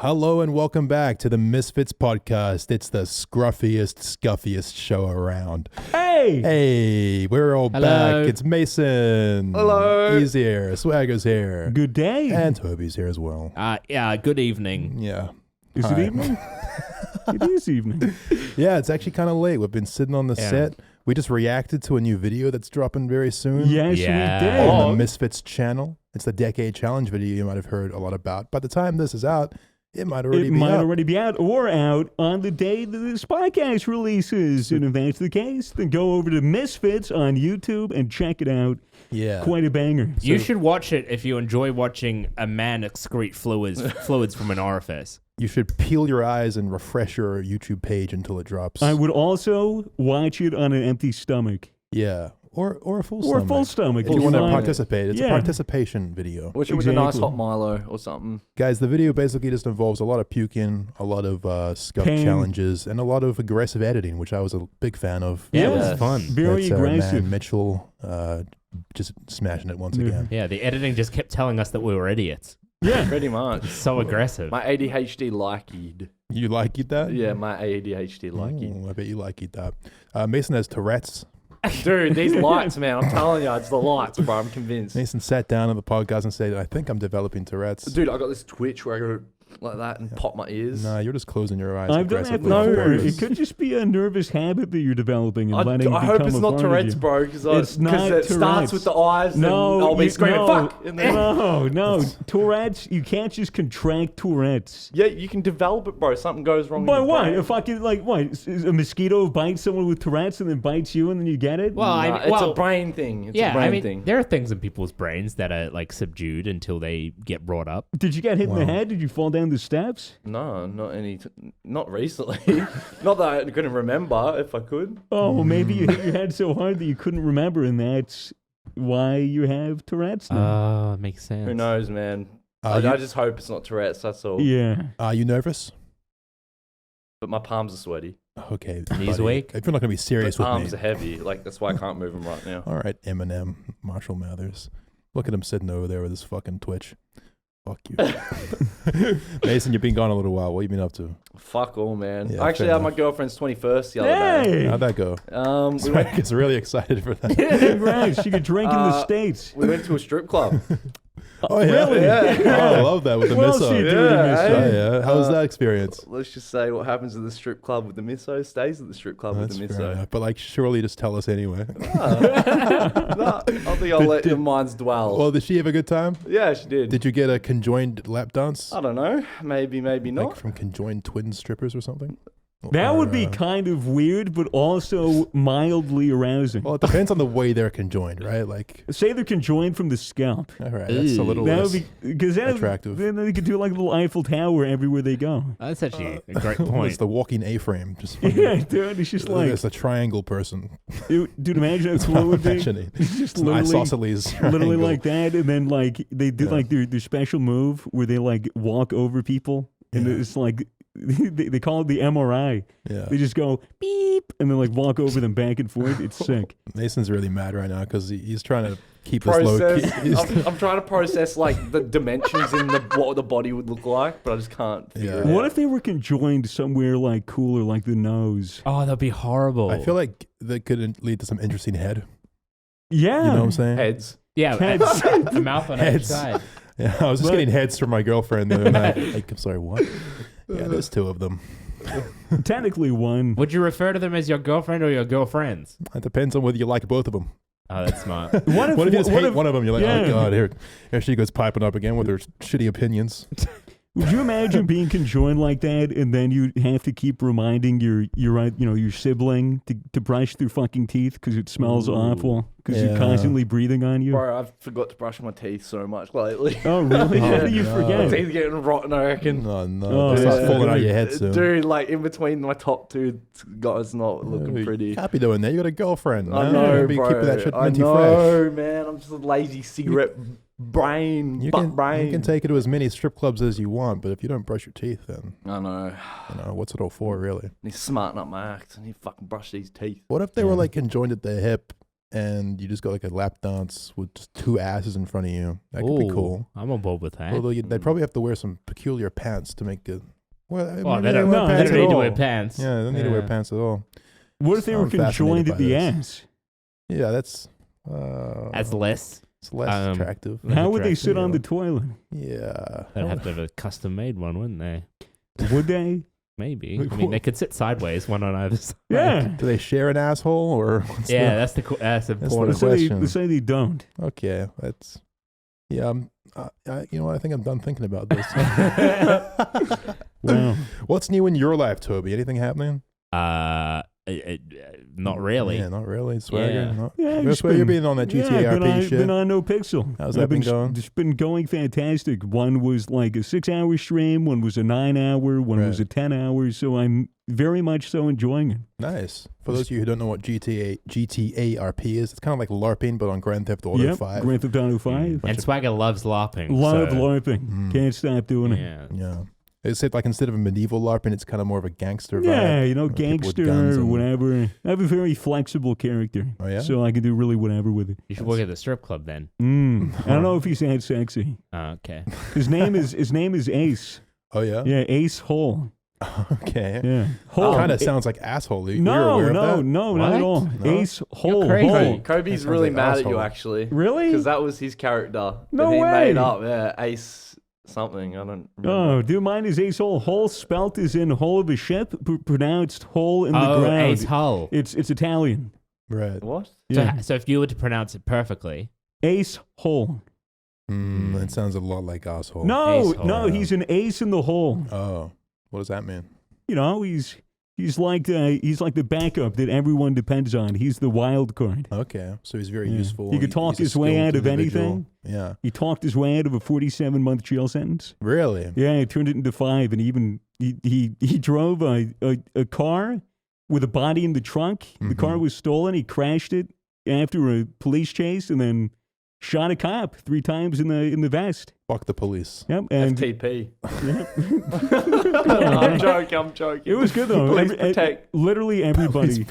Hello and welcome back to the Misfits Podcast. It's the scruffiest, scuffiest show around. Hey, we're all back. It's Mason. Hello. He's here. Swagger's here. Good day. And Toby's here as well. Good evening. Yeah. Is it evening? It is evening. Yeah, it's actually kind of late. We've been sitting on the set. We just reacted to a new video that's dropping very soon. Yes, we did. On the Misfits channel. It's the Decade Challenge video you might have heard a lot about. By the time this is out, it might already be out or out on the day that this podcast releases. And if that's the case, then go over to Misfits on YouTube and check it out. Yeah. Quite a banger. You should watch it if you enjoy watching a man excrete fluids from an orifice. You should peel your eyes and refresh your YouTube page until it drops. I would also watch it on an empty stomach. Yeah. Or a full stomach. Or a full stomach. If you want to participate. It's a participation video. Which with a nice hot Milo or something. Guys, the video basically just involves a lot of puking, a lot of scuff challenges, and a lot of aggressive editing, which I was a big fan of. Yeah, it was fun. Very aggressive. Man Mitchell just smashing it once again. Yeah, the editing just kept telling us that we were idiots. Yeah, pretty much. So aggressive. My ADHD liked. You liked that? Yeah, my ADHD liked. I bet you liked that. Mason has Tourette's. Dude, these lights, man. I'm telling you, it's the lights, bro. I'm convinced. Mason sat down on the podcast and said, I think I'm developing Tourette's. Dude, I got this twitch where I go like that and pop my ears. Nah, you're just closing your eyes. I've done that. No, it could just be a nervous habit that you're developing and letting I hope it's not Tourette's, bro, because it starts with the eyes. No, I'll be screaming, fuck. And then no. Tourette's, you can't just contract Tourette's. Yeah, you can develop it, bro. Something goes wrong. But with what? brain. If I could, a mosquito bites someone with Tourette's and then bites you and then you get it? Well, it's a brain thing. It's a brain thing. There are things in people's brains that are subdued until they get brought up. Did you get hit in the head? Did you fall down the steps? No, not recently. Not that I couldn't remember if I could. Oh, well, maybe you hit your head so hard that you couldn't remember, and that's why you have Tourette's now. It makes sense. Who knows, man? I just hope it's not Tourette's, that's all. Yeah. Are you nervous? But my palms are sweaty. Okay. Knees weak? If you're not going to be serious with me. My arms are heavy. That's why I can't move them right now. All right, Eminem, Marshall Mathers. Look at him sitting over there with his fucking Twitch. Fuck you. Mason, you've been gone a little while. What have you been up to? Fuck all, man. Yeah, I actually had my girlfriend's 21st the other day. How'd that go? We He's really excited for that. Congrats. She could drink in the States. We went to a strip club. Oh, yeah. Really? Yeah. Oh, I love that with the What else misso. do you do with the misso? Oh, yeah. How was that experience? Let's just say what happens at the strip club with the misso stays at the strip club with the fair misso. enough. But surely just tell us anyway. No, I think I'll let your minds dwell. Well, did she have a good time? Yeah, she did. Did you get a conjoined lap dance? I don't know. Maybe not. Like from conjoined twin strippers or something? That would be kind of weird, but also mildly arousing. Well, it depends on the way they're conjoined, right? Say they're conjoined from the scalp. All right, that's a little That less would be because attractive. Then they could do like a little Eiffel Tower everywhere they go. That's actually a great It's point. the walking A-frame. Just Yeah, dude, it's just like it's a triangle person. dude. Imagine how cool it would be. Imagining. It's just It's an isosceles literally triangle. like that, and then they do their special move where they walk over people, and it's like they call it the MRI. Yeah. They just go beep and then walk over them back and forth. It's sick. Mason's really mad right now because he's trying to keep this low. I'm trying to process the dimensions in what the body would look like, but I just can't figure it out. What if they were conjoined somewhere cooler, like the nose? Oh, that'd be horrible. I feel like that could lead to some interesting head. Yeah. You know what I'm saying? Heads? Yeah, Heads. a mouth on each Heads. side. Yeah, I was just getting heads from my girlfriend the other night. I'm sorry, what? Yeah, there's two of them. Technically one. Would you refer to them as your girlfriend or your girlfriends? It depends on whether you like both of them. Oh, that's smart. What if you just hate one of them? You're like, yeah. oh god, here she goes piping up again with her shitty opinions. Would you imagine being conjoined like that, and then you have to keep reminding your sibling to brush their fucking teeth because it smells awful because you're constantly breathing on you? Bro, I've forgot to brush my teeth so much lately. Oh really? How do you My forget? teeth getting rotten, I reckon. No, it's not falling out of your head soon. Dude, in between my top two, it's not looking pretty. You can't be doing that. You got a girlfriend. I man. know, You gotta be bro. keeping that shit I minty know, fresh. man. I'm just a lazy cigarette brain, You brain. can take it to as many strip clubs as you want, but if you don't brush your teeth, then I know. what's it all for, really? I need to smarten up my act. I need to fucking brush these teeth. What if they were conjoined at the hip, and you just got like a lap dance with just 2 asses in front of you. That could be cool. I'm on board with that. Although they'd probably have to wear some peculiar pants to make it. Well, they don't need to wear pants. Yeah, they don't need to wear pants at all. What if they were conjoined at the ass? Yeah, that's less. It's less attractive. How would they sit on the toilet? Yeah. They'd have to have a custom-made one, wouldn't they? Would they? Maybe. I mean, they could sit sideways, one on either side. Yeah. Do they share an asshole or? That's important. question. They say they don't. Okay, that's. Yeah, you know what? I think I'm done thinking about this. Wow. What's new in your life, Toby? Anything happening? Not really. Yeah, not really. Swagger. Yeah, That's why you're being on that GTA RP shit. Been on No Pixel. How's that been going? It's been going fantastic. One was like a 6-hour stream. One was a 9-hour. One was a 10-hour. So I'm very much so enjoying it. Nice. For those of you who don't know what GTA RP is, it's kind of like LARPing, but on Grand Theft Auto 5. Grand Theft Auto 5. And Swagger loves LARPing. Love LARPing. Can't stop doing it. Yeah. It's like instead of a medieval LARPing, it's kind of more of a gangster vibe. Yeah, gangster or whatever. I have a very flexible character. Oh, yeah? So I can do really whatever with it. You should work at the strip club then. I don't know if he's that sexy. Okay. His name is Ace. Oh, yeah? Yeah, Ace Hole. Okay. Yeah. Hole kind of sounds like asshole. No, not at all. No? Ace Hole. You're crazy. Hole. Kobe's really like mad asshole. at you, actually. Really? Because that was his character. No that he way. made up, Ace something. I don't remember. Oh, dude, mine is Ace Hole. Hole spelt is in hole of a ship, pronounced hole in the ground. Ace Hole. It's Italian. Right. What? Yeah. So if you were to pronounce it perfectly. Ace Hole. It sounds a lot like asshole. No, he's an ace in the hole. Oh. What does that mean? You know, he's like the backup that everyone depends on. He's the wild card. Okay. So he's very useful. He could talk his way out of anything. Yeah. He talked his way out of a 47-month jail sentence. Really? Yeah, he turned it into 5, and he drove a car with a body in the trunk. Mm-hmm. The car was stolen. He crashed it after a police chase, and then shot a cop 3 times in the vest. Fuck the police. Yep, and FTP. I'm joking. it was good though. Police protect. Literally everybody,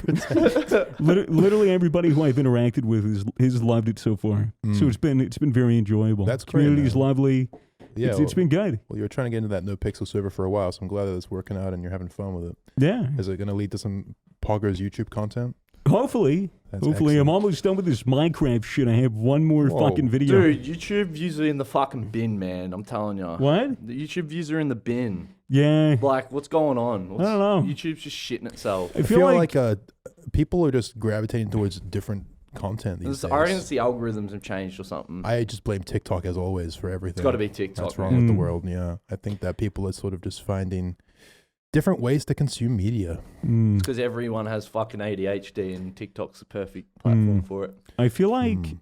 literally everybody who I've interacted with has loved it so far. So it's been very enjoyable. That's great, Community's man. lovely. Yeah. It's been good. Well, you were trying to get into that No Pixel server for a while, so I'm glad that it's working out and you're having fun with it. Yeah. Is it going to lead to some Poggers YouTube content? Hopefully. Excellent. I'm almost done with this Minecraft shit. I have one more fucking video. Dude, YouTube views are in the fucking bin, man. I'm telling you. What? The YouTube views are in the bin. Yeah. Like, what's going on? I don't know. YouTube's just shitting itself. I I feel like people are just gravitating towards different content these days. I reckon it's the algorithms have changed or something. I just blame TikTok as always for everything. It's got to be TikTok. That's wrong with the world, yeah. I think that people are sort of just finding different ways to consume media. It's because everyone has fucking ADHD and TikTok's the perfect platform for it. I feel like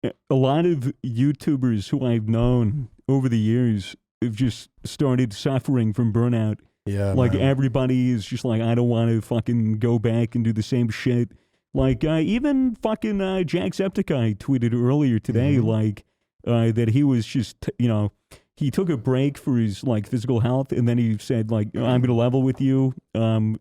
a lot of YouTubers who I've known over the years have just started suffering from burnout. Yeah, like man. everybody is just like, I don't want to fucking go back and do the same shit. Like even fucking Jacksepticeye tweeted earlier today, like that he was just, he took a break for his like physical health, and then he said like, I'm gonna level with you. I'm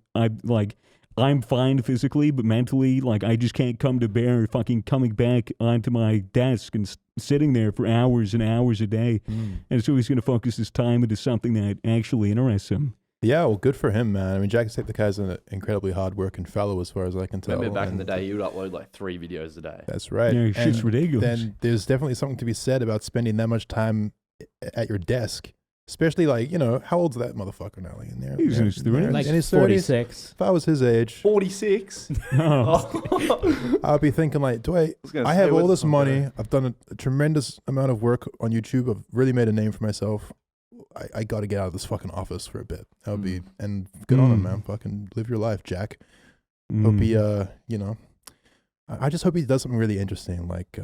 fine physically, but mentally, like I just can't come to bear fucking coming back onto my desk and sitting there for hours and hours a day. And so he's gonna focus his time into something that actually interests him. Yeah, well, good for him, man. I mean, Jacksepticeye's an incredibly hard-working fellow as far as I can tell. Remember back in the day, he would upload like 3 videos a day. That's right. Yeah, shit's ridiculous. Then there's definitely something to be said about spending that much time at your desk. Especially like, how old's that motherfucker now? Like in there, He's in his 30s. Like in his 46. If I was his age, 46? I'd be thinking like, I have all this money. I've done a tremendous amount of work on YouTube. I've really made a name for myself. I got to get out of this fucking office for a bit. That would be, and good on him, man. Fucking live your life, Jack. Hope he, I just hope he does something really interesting, like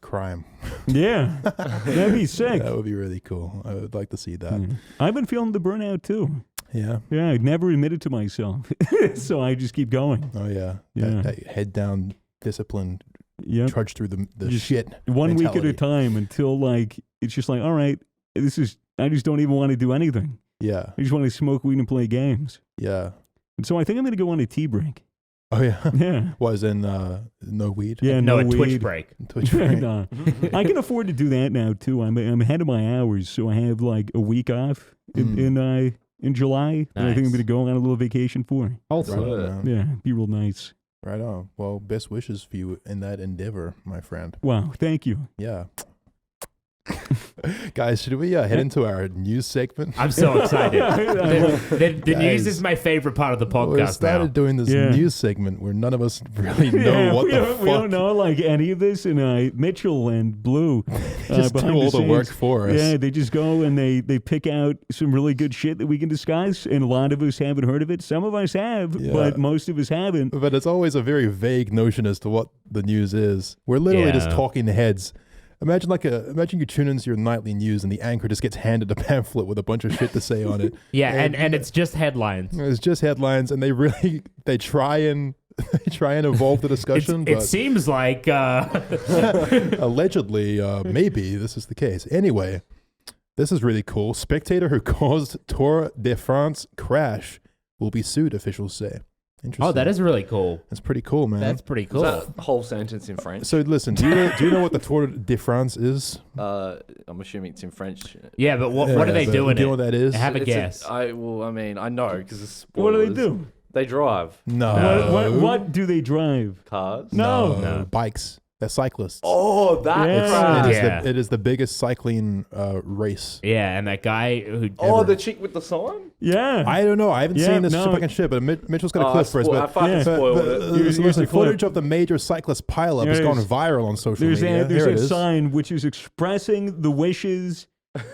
crime. Yeah, that'd be sick. That would be really cool. I would like to see that. I've been feeling the burnout too. Yeah. Yeah, I'd never admitted to myself, so I just keep going. Oh yeah. Yeah. That head down, discipline, Yep. trudge through the Just shit. One week at a mentality. time until like it's just like, all right, I just don't even want to do anything. Yeah. I just want to smoke weed and play games. Yeah. And so I think I'm going to go on a tea break. Oh yeah. Yeah. Was in no weed. Yeah, No, a weed. Twitch break. Twitch break. No. I can afford to do that now too. I'm ahead of my hours, so I have like a week off in July. And I think I'm Nice. going to go on a little vacation for. Right on, man. Yeah, be real nice. Right on. Well, best wishes for you in that endeavor, my friend. Wow, thank you. Yeah. Guys, should we head into our news segment? I'm so excited. The news Guys, is my favorite part of the We podcast started now. doing this Yeah. news segment where none of us really know what we the don't, fuck. we don't know like any of this, and Mitchell and Blue Just do behind all the scenes. work for us. Yeah, they just go and they pick out some really good shit that we can discuss, and a lot of us haven't heard of it. Some of us have, Yeah. but most of us haven't. But it's always a very vague notion as to what the news is. We're literally just Yeah. talking heads. Imagine you tune into your nightly news and the anchor just gets handed a pamphlet with a bunch of shit to say on it. Yeah, and it's just headlines. It's just headlines, and they try and evolve the discussion. It but seems like allegedly, maybe this is the case. Anyway, this is really cool. Spectator who caused Tour de France crash will be sued, officials say. Interesting. oh, that is really cool. That's pretty cool, man. That's pretty Is cool. that a whole sentence in French? So listen, do you know what the Tour de France is? I'm assuming it's in French. Yeah, but what are they but doing? Do you know what that is? Have a guess. I know because it's What do they spoilers. do? They drive No. What do they drive? cars. No. Bikes. They're cyclists. Oh, that Yeah. crash. Yeah. It is the biggest cycling race. Yeah, and that guy who. Oh, Ever. the chick with the sign? Yeah. I don't know. I haven't Yeah, seen this no. fucking shit, but Mitchell's got a Oh, clip for us. I But fucking Yeah. spoiled it. Here's listen, the clip. footage of the major cyclist pileup has There gone is. viral on social There's media. there's Here it a is. sign which is expressing the wishes.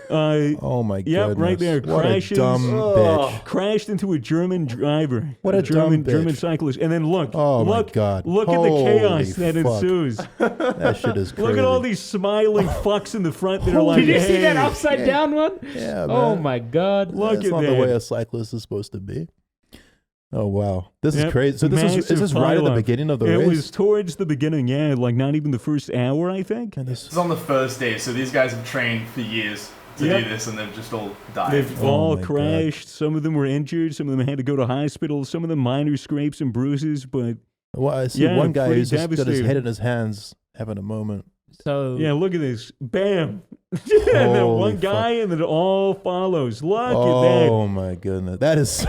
Oh my god! Yep, right there. What Crashes. a dumb Oh. bitch. Crashed into a German driver. What a German dumb bitch. cyclist. And then look, Oh my look, God. look at the Holy chaos that fuck. ensues. That shit is crazy. Look at all these smiling fucks in the front that are like, Did you see that "Hey." upside down one? Yeah, man. Oh my god! Look That's at not that. the way a cyclist is supposed to be. Oh wow, this is Yep. crazy. So is Massive this right at the pileup. beginning of the It race? was towards the beginning, yeah, like not even the first hour, I think. And this- It's on the first day, so these guys have trained for years to Yep. do this, and they've just all died. They've Oh all my God. crashed. Some of them were injured. Some of them had to go to hospital. Some of them minor scrapes and bruises. But well, I see Yeah, one guy pretty who's just got his devastating. head in his hands, having a moment. So yeah, look at this. Bam. and then Holy one guy, and then it all follows. Look at that. Oh my goodness, that is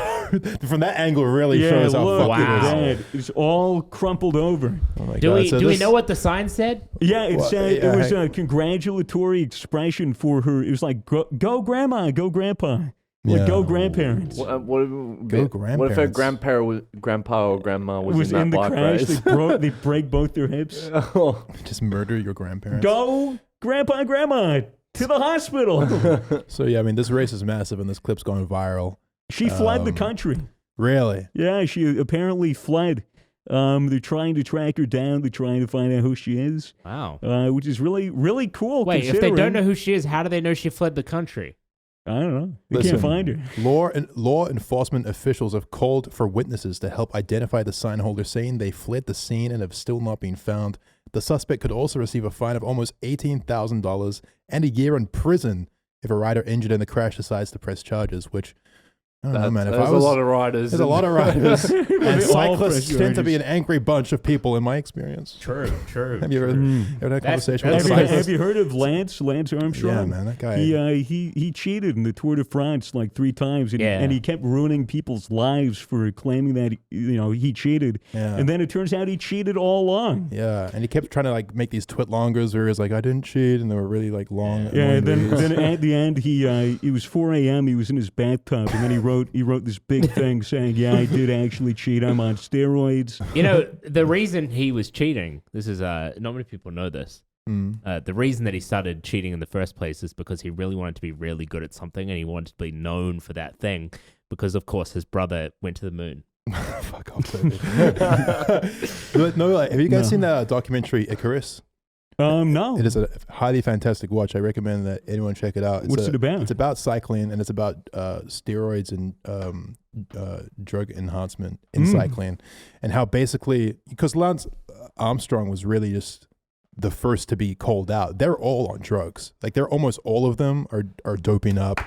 from that angle really Yeah, shows how look fucked at it is. that. It's all crumpled over. Oh my do God. we So do we this- know what the sign said? Yeah, it Well, said yeah, it was hey. a congratulatory expression for her. It was like, go grandma, go grandpa. Like, Yeah. go grandparents. What if her grandparents. grandpa or grandma was, was in in that the bike crash. race? They break both their hips. Oh. Just murder your grandparents. Go, grandpa, grandma, to the hospital. So yeah, I mean this race is massive and this clip's going viral. She fled the Um, country. Really? Yeah, she apparently fled. They're trying to track her down. They're trying to find out who she is, Wow. which is really, really cool. Wait, if they considering- don't know who she is, how do they know she fled the country? I don't know. They Listen, can't find her. Law enforcement officials have called for witnesses to help identify the sign holder, saying they fled the scene and have still not been found. The suspect could also receive a fine of almost $18,000 and a year in prison if a rider injured in the crash decides to press charges, which, I don't know, man. If There's I was, a lot of riders. there's a lot of riders. They And all cyclists press tend to be charges. an angry bunch of people in my experience. True. Have you ever had a conversation with that's a Have you, cyclist? have you heard of Lance Armstrong? Yeah, man, that guy. He cheated in the Tour de France like 3 times, and, Yeah. and he kept ruining people's lives for claiming that he cheated. Yeah. And then it turns out he cheated all along. Yeah, and he kept trying to like make these twit longers where he was like, I didn't cheat, and they were really like long. Yeah, annoying then reads. at the end it was 4 a.m. He was in his bathtub, and then he wrote this big thing saying, "Yeah, I did actually cheat. I'm on steroids." You know, the reason he was cheating, this is, not many people know this. The reason that he started cheating in the first place is because he really wanted to be really good at something and he wanted to be known for that thing because, of course, his brother went to the moon. Fuck off, Toby. No, like, have you guys seen the documentary Icarus? No. It is a highly fantastic watch. I recommend that anyone check it out. What's it about? It's about cycling and it's about steroids and drug enhancement in cycling, and how basically, because Lance Armstrong was really just the first to be called out. They're all on drugs. Like they're almost all of them are doping up,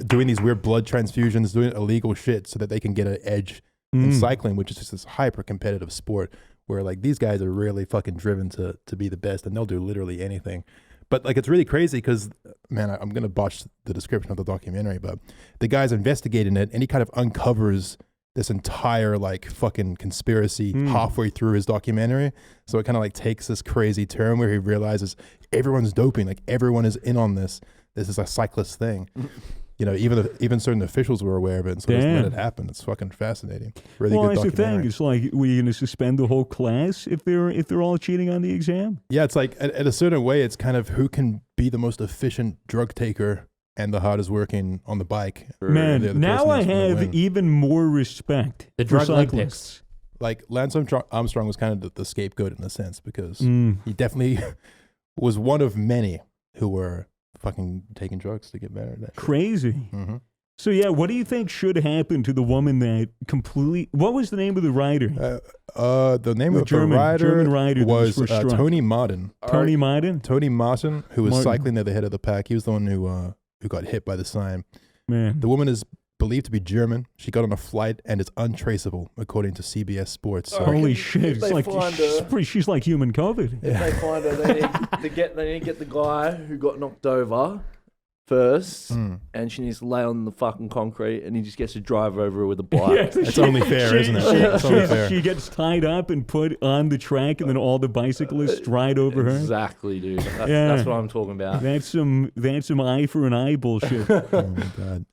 doing these weird blood transfusions, doing illegal shit so that they can get an edge in cycling, which is just this hyper competitive sport where like these guys are really fucking driven to be the best, and they'll do literally anything. But like it's really crazy because, man, I'm gonna botch the description of the documentary, but the guy's investigating it, and he kind of uncovers this entire like fucking conspiracy halfway through his documentary. So it kind of like takes this crazy turn where he realizes everyone's doping, like everyone is in on this. This is a cyclist thing. You know, even certain officials were aware of it, and so just let it happen. It's fucking fascinating. Really good documentary. Well, that's the thing. It's like, were you going to suspend the whole class if they're all cheating on the exam? Yeah, it's like at a certain way, it's kind of who can be the most efficient drug taker and the hardest working on the bike. Man, now I have even more respect for drug cyclists. Like Lance Armstrong was kind of the scapegoat in a sense because he definitely was one of many who were fucking taking drugs to get better. Crazy. Mm-hmm. So yeah, what do you think should happen to the woman that completely? What was the name of the rider? The name of the German rider was Tony Martin. Tony Martin. Tony Martin, who was cycling at the head of the pack. He was the one who got hit by the sign. Man, the woman is believed to be German. She got on a flight and is untraceable, according to CBS Sports. So holy shit! It's like she's like human COVID. If they find her, they need to get the guy who got knocked over first, and she needs to lay on the fucking concrete, and he just gets to drive over her with a bike. It's only fair, isn't it? It's only fair. She gets tied up and put on the track, and then all the bicyclists ride over her. Exactly, dude. That's what I'm talking about. That's some eye for an eye bullshit. Oh my god!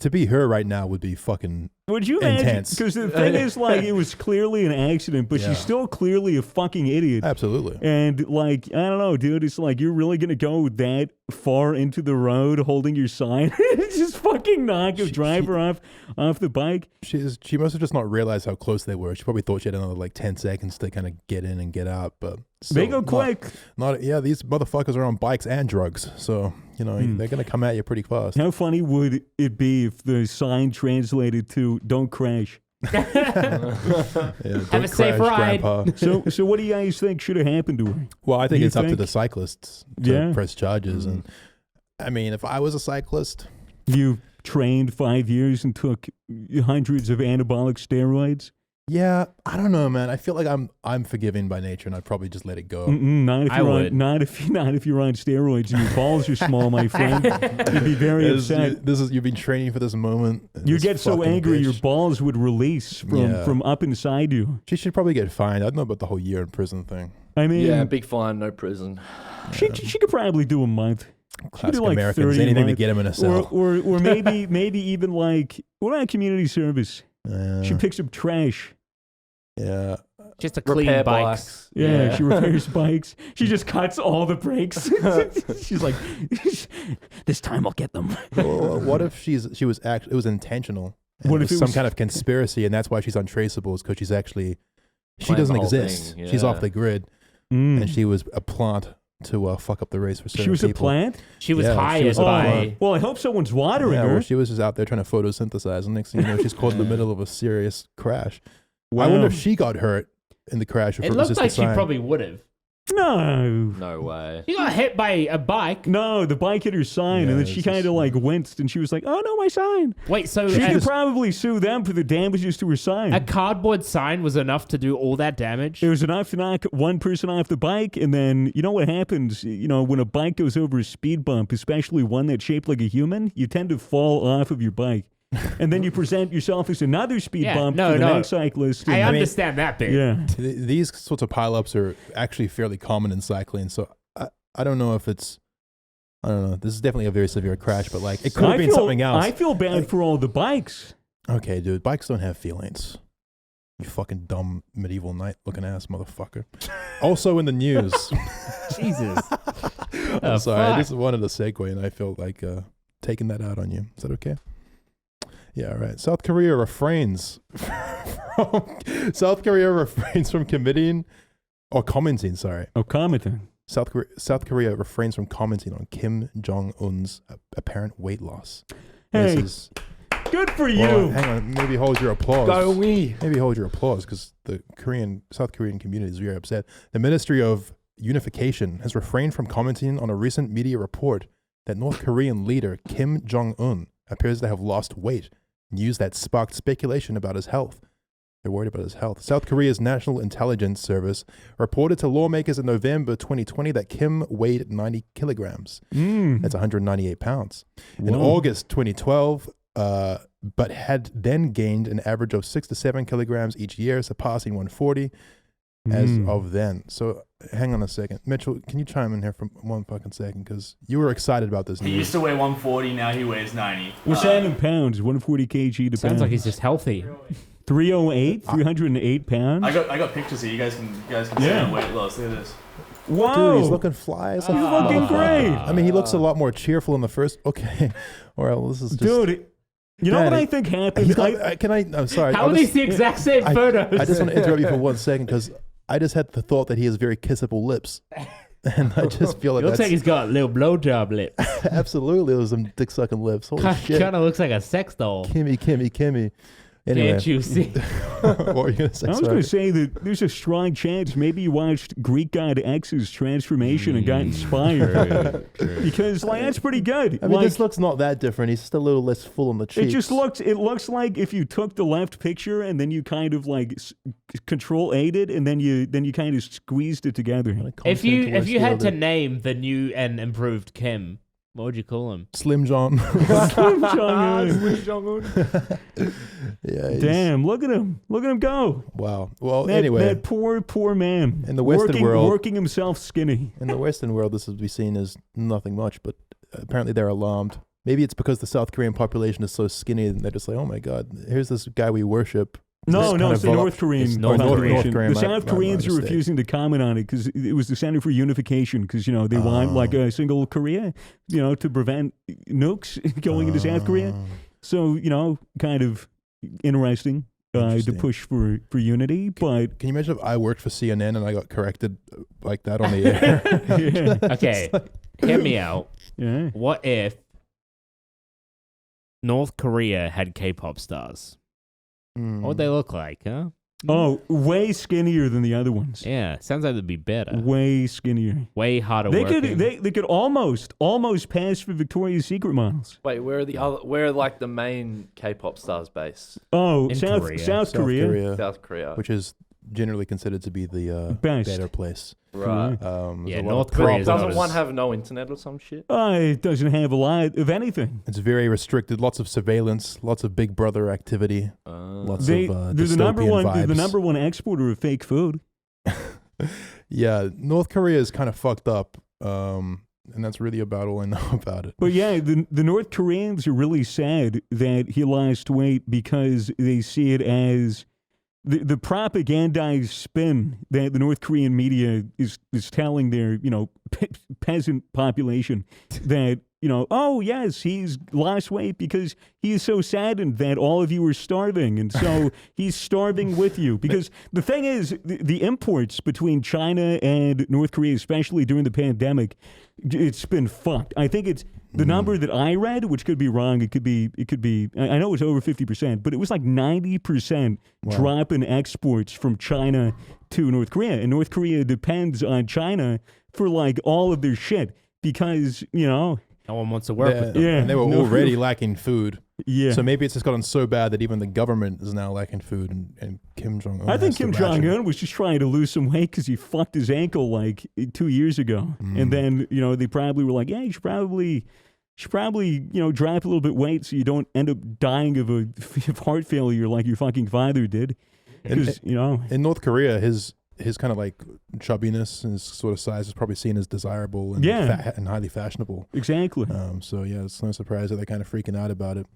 To be her right now would be fucking. Would you imagine? Because the thing is, like, it was clearly an accident, but she's still clearly a fucking idiot. Absolutely. And, like, I don't know, dude. It's like, you're really going to go that far into the road holding your sign? Just fucking knock a driver off the bike? She must have just not realized how close they were. She probably thought she had another, like, 10 seconds to kind of get in and get out, but... They go quick. These motherfuckers are on bikes and drugs, so, you know, they're going to come at you pretty fast. How funny would it be if the sign translated to "Don't crash"? Don't Have a safe ride. Grandpa. So what do you guys think should have happened to her? Well, I think it's up to the cyclists to press charges. And I mean, if I was a cyclist, you trained 5 years and took hundreds of anabolic steroids. Yeah, I don't know, man. I feel like I'm forgiving by nature, and I'd probably just let it go. Not if you're on steroids and your balls are small, my friend. You'd be very upset. You've been training for this moment. You get so angry, your balls would release from up inside you. She should probably get fined. I don't know about the whole year in prison thing. I mean, big fine, no prison. She could probably do a month. Classic like Americans, anything to get them in a cell. Or maybe even like, what about community service? She picks up trash. Yeah. Just to clean bikes. Yeah, she repairs bikes. She just cuts all the brakes. She's like, this time I'll get them. Well, what if it was intentional? What if it was some kind of conspiracy, and that's why she's untraceable, is because she doesn't exist. Yeah. She's off the grid, and she was a plant to fuck up the race for certain people. She was a plant? She was hired by... Well, I hope someone's watering her. Well, she was just out there trying to photosynthesize, and next thing you know, she's caught in the middle of a serious crash. Wow. I wonder if she got hurt in the crash. It looked like she probably would have. No way. She got hit by a bike. No, the bike hit her sign, and then she kind of like winced, and she was like, "Oh no, my sign." Wait, so she could probably sue them for the damages to her sign. A cardboard sign was enough to do all that damage? It was enough to knock one person off the bike, and then you know what happens? You know, when a bike goes over a speed bump, especially one that's shaped like a human, you tend to fall off of your bike. And then you present yourself as another speed bump to the next cyclist. I understand that bit. Yeah. These sorts of pileups are actually fairly common in cycling, so I don't know if it's... I don't know. This is definitely a very severe crash, but like it could have been something else. I feel bad for all the bikes. Okay, dude. Bikes don't have feelings. You fucking dumb medieval knight looking ass motherfucker. Also in the news. Jesus. I'm sorry. I just wanted a segue, and I felt like taking that out on you. Is that okay? Yeah, right. South Korea refrains from commenting. South Korea refrains from commenting on Kim Jong-un's apparent weight loss. Hey, good for you. Well, hang on, maybe hold your applause. Go we. Maybe hold your applause, because the South Korean community is very upset. The Ministry of Unification has refrained from commenting on a recent media report that North Korean leader Kim Jong-un appears to have lost weight, news that sparked speculation about his health. They're worried about his health. South Korea's National Intelligence Service reported to lawmakers in November 2020 that Kim weighed 90 kilograms. That's 198 pounds. Whoa. In August 2012, but had then gained an average of 6 to 7 kilograms each year, surpassing 140 as of then. So hang on a second. Mitchell, can you chime in here for one fucking second? Because you were excited about this He news. used to weigh 140, now he weighs 90. What's that in pounds? 140 kg to Sounds pounds. like he's just healthy. 308, 308 pounds. I got pictures here. You guys can see Yeah. the weight loss. Look at this. Whoa, Dude, he's looking fly. As a You're looking great. I mean, he looks a lot more cheerful in the first. Okay. All right, well, this is just... Dude. You know what Man, I think happened? I'm sorry. How are these the exact same photos? I just want to interrupt you for 1 second because I just had the thought that he has very kissable lips. And I just feel like It looks that's like he's got little blowjob lips. absolutely those some dick sucking lips. Holy shit. Kind of looks like a sex doll. Kimmy. Anyway, Can't you see? what were you gonna say? I was going to say that there's a strong chance maybe you watched Greek God X's transformation and got inspired. Because, like, that's pretty good. I mean, like, this looks not that different. He's just a little less full on the cheeks. it looks like if you took the left picture and then you kind of like Control-A'd it and then you kind of squeezed it together. If you had to name the new and improved Kim, what would you call him? Slim John. Slim Jong-un. Yeah. Damn, look at him go. Wow. Well, That, anyway, that poor man. In the Western world- working himself skinny. in the Western world, this would be seen as nothing much, but apparently they're alarmed. Maybe it's because the South Korean population is so skinny and they're just like, oh my God, here's this guy we worship. No, it's the North Korean. It's North population. Korean, The South my Koreans are mistake. refusing to comment on it because it was the Center for Unification because, they want like a single Korea, to prevent nukes going into South Korea. So, kind of interesting to Interesting. push for unity. But, Can you imagine if I worked for CNN and I got corrected like that on the air? yeah. Okay, hear me out. Yeah. What if North Korea had K-pop stars? What would they look like, huh? Oh, way skinnier than the other ones. Yeah, sounds like they'd be better. Way skinnier. Way harder They working. could they could almost pass for Victoria's Secret models. Wait, where are like the main K-pop stars based? Oh, In South Korea. South Korea. South Korea. which is generally considered to be the Best. better place. Right. There's Yeah, a lot North of Korea is problems. Doesn't one have no internet or some shit? It doesn't have a lot of anything. It's very restricted. Lots of surveillance. Lots of Big Brother activity. Lots They're of the number one. dystopian They're the vibes. number one exporter of fake food. Yeah, North Korea is kind of fucked up, and that's really about all I know about it. But yeah, the North Koreans are really sad that he lost weight because they see it as the propagandized spin that the North Korean media is telling their peasant population that oh yes, he's lost weight because he is so saddened that all of you are starving, and so he's starving with you. Because the thing is, the imports between China and North Korea, especially during the pandemic, it's been fucked. I think it's the number that I read, which could be wrong. It could be. I know it's over 50%, but it was like 90% drop in exports from China to North Korea, and North Korea depends on China for like all of their shit because No one wants to work with them. Yeah, and they were no already food. lacking food. Yeah. So maybe it's just gotten so bad that even the government is now lacking food, and Kim Jong-un. I think has to Kim ration. Jong-un was just trying to lose some weight because he fucked his ankle like 2 years ago. And then, they probably were like, yeah, you should probably, drop a little bit weight so you don't end up dying of heart failure like your fucking father did. Because, In North Korea, his kind of like chubbiness and his sort of size is probably seen as desirable and, Yeah. and highly fashionable. exactly. So yeah, it's no surprise that they're kind of freaking out about it.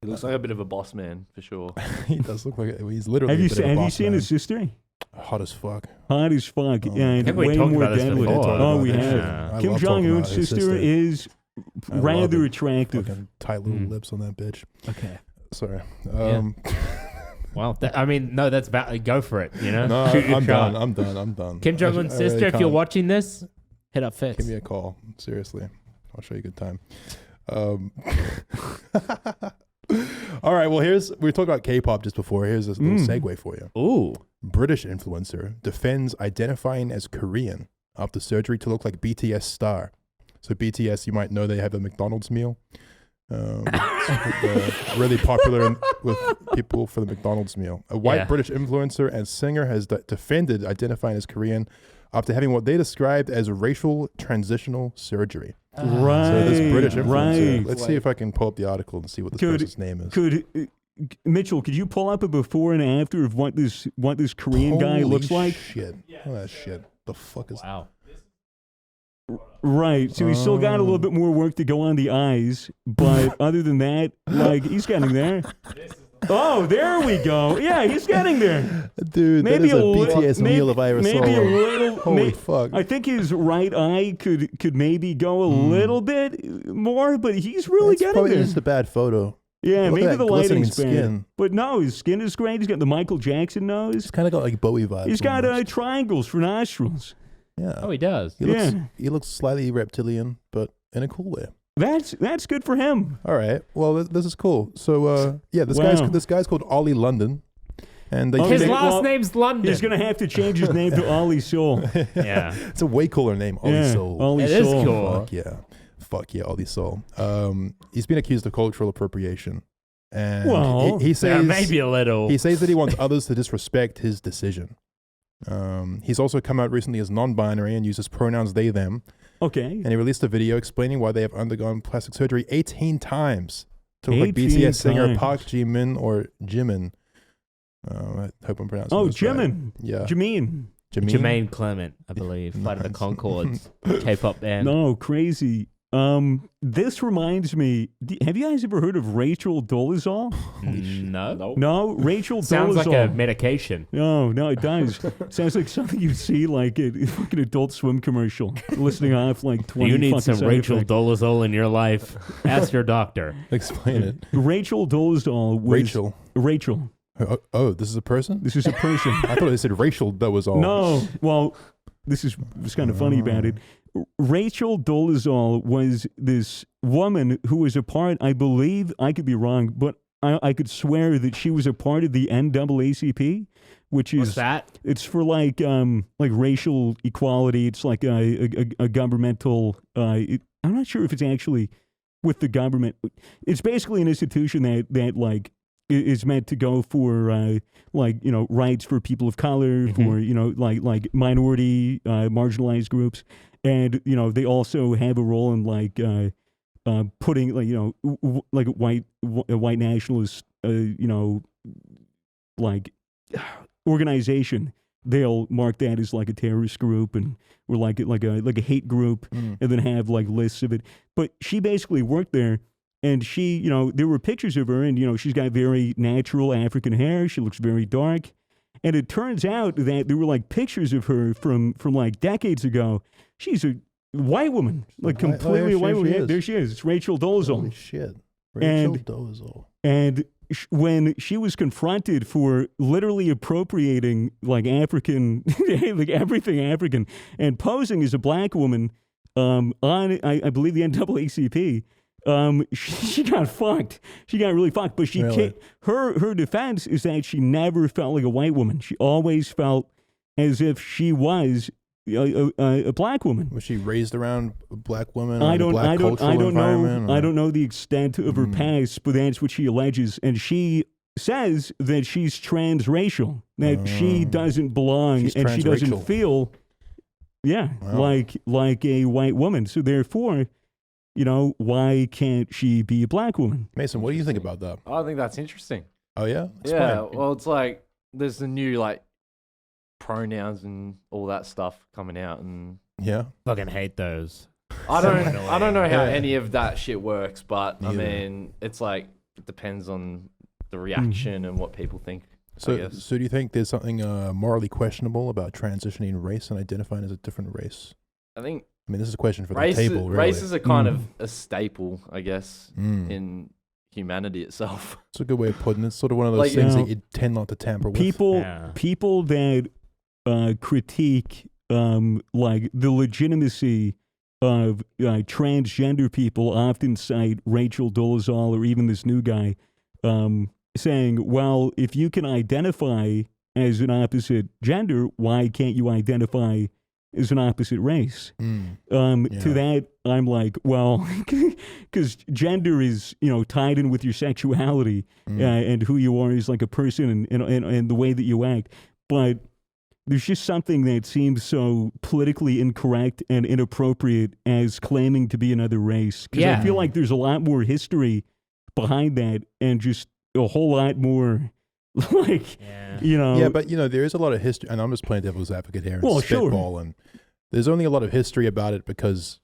He looks like a bit of a boss man for sure. He does look like he's literally. Have you a bit of a have you boss seen man. his sister? Hot as fuck. Hot as fuck. Oh, and Have we way talked more about this deadly. before? Oh, we Yeah. have. I Kim love talking Jong-un's about his sister is I love rather it. attractive. Fucking tight little lips on that bitch. Okay. Sorry. Well, no, that's about. Go for it. No, Shoot your I'm shot. done. I'm done. I'm done. Kim Jong-un's I really sister, if you're can't. watching this, hit up Fitz. Give me a call. Seriously. I'll show you a good time. All right. Well, we talked about K-pop just before. Here's a little segue for you. Ooh. British influencer defends identifying as Korean after surgery to look like BTS star. So BTS, you might know they have a McDonald's meal. It's really popular with people for the McDonald's meal. A white British influencer and singer has defended identifying as Korean after having what they described as racial transitional surgery. Right. So this British influencer. Right. Let's see if I can pull up the article and see what this person's name is. Mitchell, could you pull up a before and after of what this Korean guy looks like? Shit. Oh, that shit. The fuck is Wow. Right. So he's still got a little bit more work to go on the eyes, but other than that, like, he's getting there. Oh, there we go. Yeah, he's getting there. Dude, maybe that is a BTS meal if I ever saw maybe a one. little. Holy fuck. I think his right eye could maybe go a little bit more, but he's really That's getting probably there. just a bad photo. Yeah, Look at maybe that the glistening lighting's bad. skin. But no, his skin is great. He's got the Michael Jackson nose. He's kind of got like Bowie vibes. He's got almost. triangles for nostrils. Yeah. Oh, he does. He looks slightly reptilian, but in a cool way. That's good for him. All right. Well, this is cool. So this guy's called Ollie London, and His last name's London. He's gonna have to change his name to Ollie Soul. Yeah. It's a way cooler name, Ollie Soul. Ollie It is Soul. cool. Fuck yeah, Ollie Soul. He's been accused of cultural appropriation, and Well, he says maybe a little. He says that he wants others to disrespect his decision. He's also come out recently as non-binary and uses pronouns they, them. Okay. And he released a video explaining why they have undergone plastic surgery 18 times to look like 18 BTS singer times. Park Ji-min or Jimin. I hope I'm pronouncing this right. Jimin. Yeah. Jimin. Jermaine Clement, I believe. Flight of the Conchords. K-pop band. No, crazy. This reminds me. Have you guys ever heard of Rachel Dolezal? No. No, Rachel Sounds Dolezal. like a medication. No, it does. Sounds like something you'd see like a fucking Adult Swim commercial, listening off like 20 You need fucking some side Rachel effects. Dolezal in your life. Ask your doctor. Explain it. Rachel Dolezal was... Rachel. Oh, this is a person? This is a person. I thought it said racial Dolezal. No, well, this is what's kind of funny about it. Rachel Dolezal was this woman who was a part, I believe, I could be wrong, but I could swear that she was a part of the NAACP, which is... What's that? It's for like racial equality. It's like a governmental... I'm not sure if it's actually with the government. It's basically an institution that like is meant to go for rights for people of color, for like minority marginalized groups, and they also have a role in like putting like a white nationalist like organization. They'll mark that as like a terrorist group or like a hate group, and then have like lists of it. But she basically worked there. And she, there were pictures of her, and, she's got very natural African hair. She looks very dark. And it turns out that there were, like, pictures of her from like, decades ago. She's a white woman, like, completely a white woman. Yeah, there she is. It's Rachel Dolezal. Holy shit. Rachel Dolezal. And when she was confronted for literally appropriating, like, African, like, everything African, and posing as a black woman on, I believe, the NAACP, she got fucked. She got really fucked. But her defense is that she never felt like a white woman. She always felt as if she was a black woman. Was she raised around black women? I don't know. I don't know the extent of her past, but that's what she alleges. And she says that she's transracial, that she doesn't belong, and she doesn't feel, like a white woman. So therefore, why can't she be a black woman? Mason, what do you think about that? I think that's interesting. Oh, yeah? Yeah, well, it's like there's the new, like, pronouns and all that stuff coming out. And yeah. Fucking hate those. I don't know how any of that shit works, but, I mean, it's like, it depends on the reaction and what people think. So do you think there's something morally questionable about transitioning race and identifying as a different race? I mean, this is a question for the table, really. Races are kind of a staple, I guess, in humanity itself. It's a good way of putting it. It's sort of one of those things that you tend not to tamper with. People that critique like the legitimacy of transgender people often cite Rachel Dolezal or even this new guy saying, well, if you can identify as an opposite gender, why can't you identify as an opposite race. To that, I'm like, well, because gender is, tied in with your sexuality and who you are as like a person and the way that you act. But there's just something that seems so politically incorrect and inappropriate as claiming to be another race. Because I feel like there's a lot more history behind that and just a whole lot more like, Yeah, but there is a lot of history, and I'm just playing devil's advocate here and spitballing. There's only a lot of history about it because,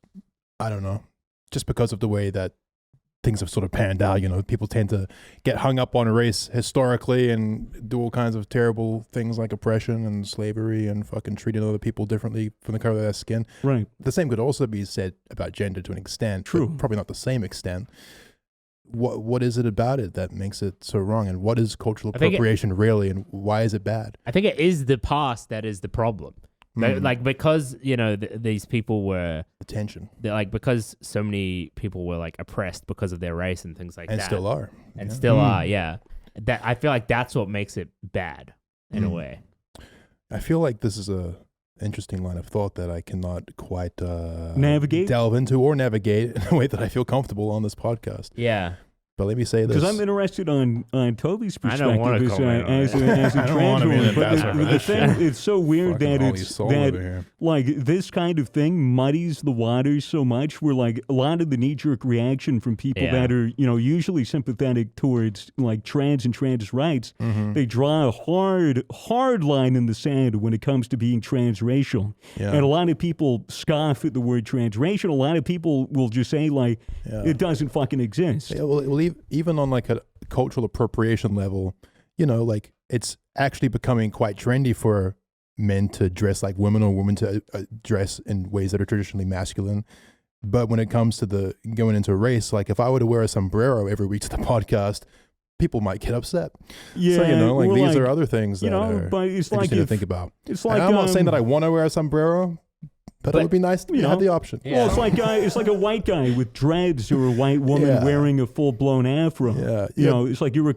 I don't know, just because of the way that things have sort of panned out. People tend to get hung up on race historically and do all kinds of terrible things like oppression and slavery and fucking treating other people differently from the color of their skin. Right. The same could also be said about gender to an extent. True. But probably not the same extent. What is it about it that makes it so wrong? And what is cultural appropriation really? And why is it bad? I think it is the past that is the problem. Like, because, these people were... Attention. Like, because so many people were, like, oppressed because of their race and things like that. And still are. And still are, yeah. That I feel like that's what makes it bad, in a way. I feel like this is a interesting line of thought that I cannot quite delve into or navigate in a way that I feel comfortable on this podcast. Yeah. But let me say this. Because I'm interested on Toby's perspective. I don't want to comment as a trans woman. But the thing, it's so weird that like this kind of thing muddies the waters so much where like a lot of the knee-jerk reaction from people that are, usually sympathetic towards like trans and trans rights, they draw a hard line in the sand when it comes to being transracial. Yeah. And a lot of people scoff at the word transracial. A lot of people will just say like, it doesn't fucking exist. Yeah, well, even on like a cultural appropriation level, like it's actually becoming quite trendy for men to dress like women or women to dress in ways that are traditionally masculine. But when it comes to going into a race, like if I were to wear a sombrero every week to the podcast, people might get upset. Yeah, so these are other things that are but it's interesting to think about. It's like I'm not saying that I want to wear a sombrero. But it would be nice to have the option. Yeah. Well, it's like a white guy with dreads or a white woman wearing a full blown afro. Yeah. It's like you're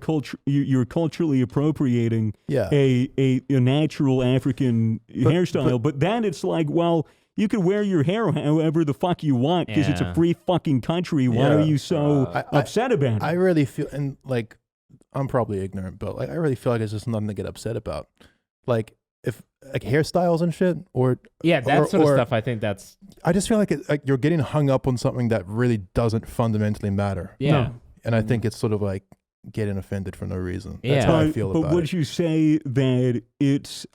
culturally appropriating a natural African hairstyle. But then it's like, well, you can wear your hair however the fuck you want because it's a free fucking country. Why are you so upset about it? I really feel, and like, I'm probably ignorant, but like, I really feel like it's just nothing to get upset about. Like, if like hairstyles and shit, that sort of stuff. I think that's. I just feel like you're getting hung up on something that really doesn't fundamentally matter. Yeah, no. And I think it's sort of like getting offended for no reason. That's how I feel about it. But would you say that it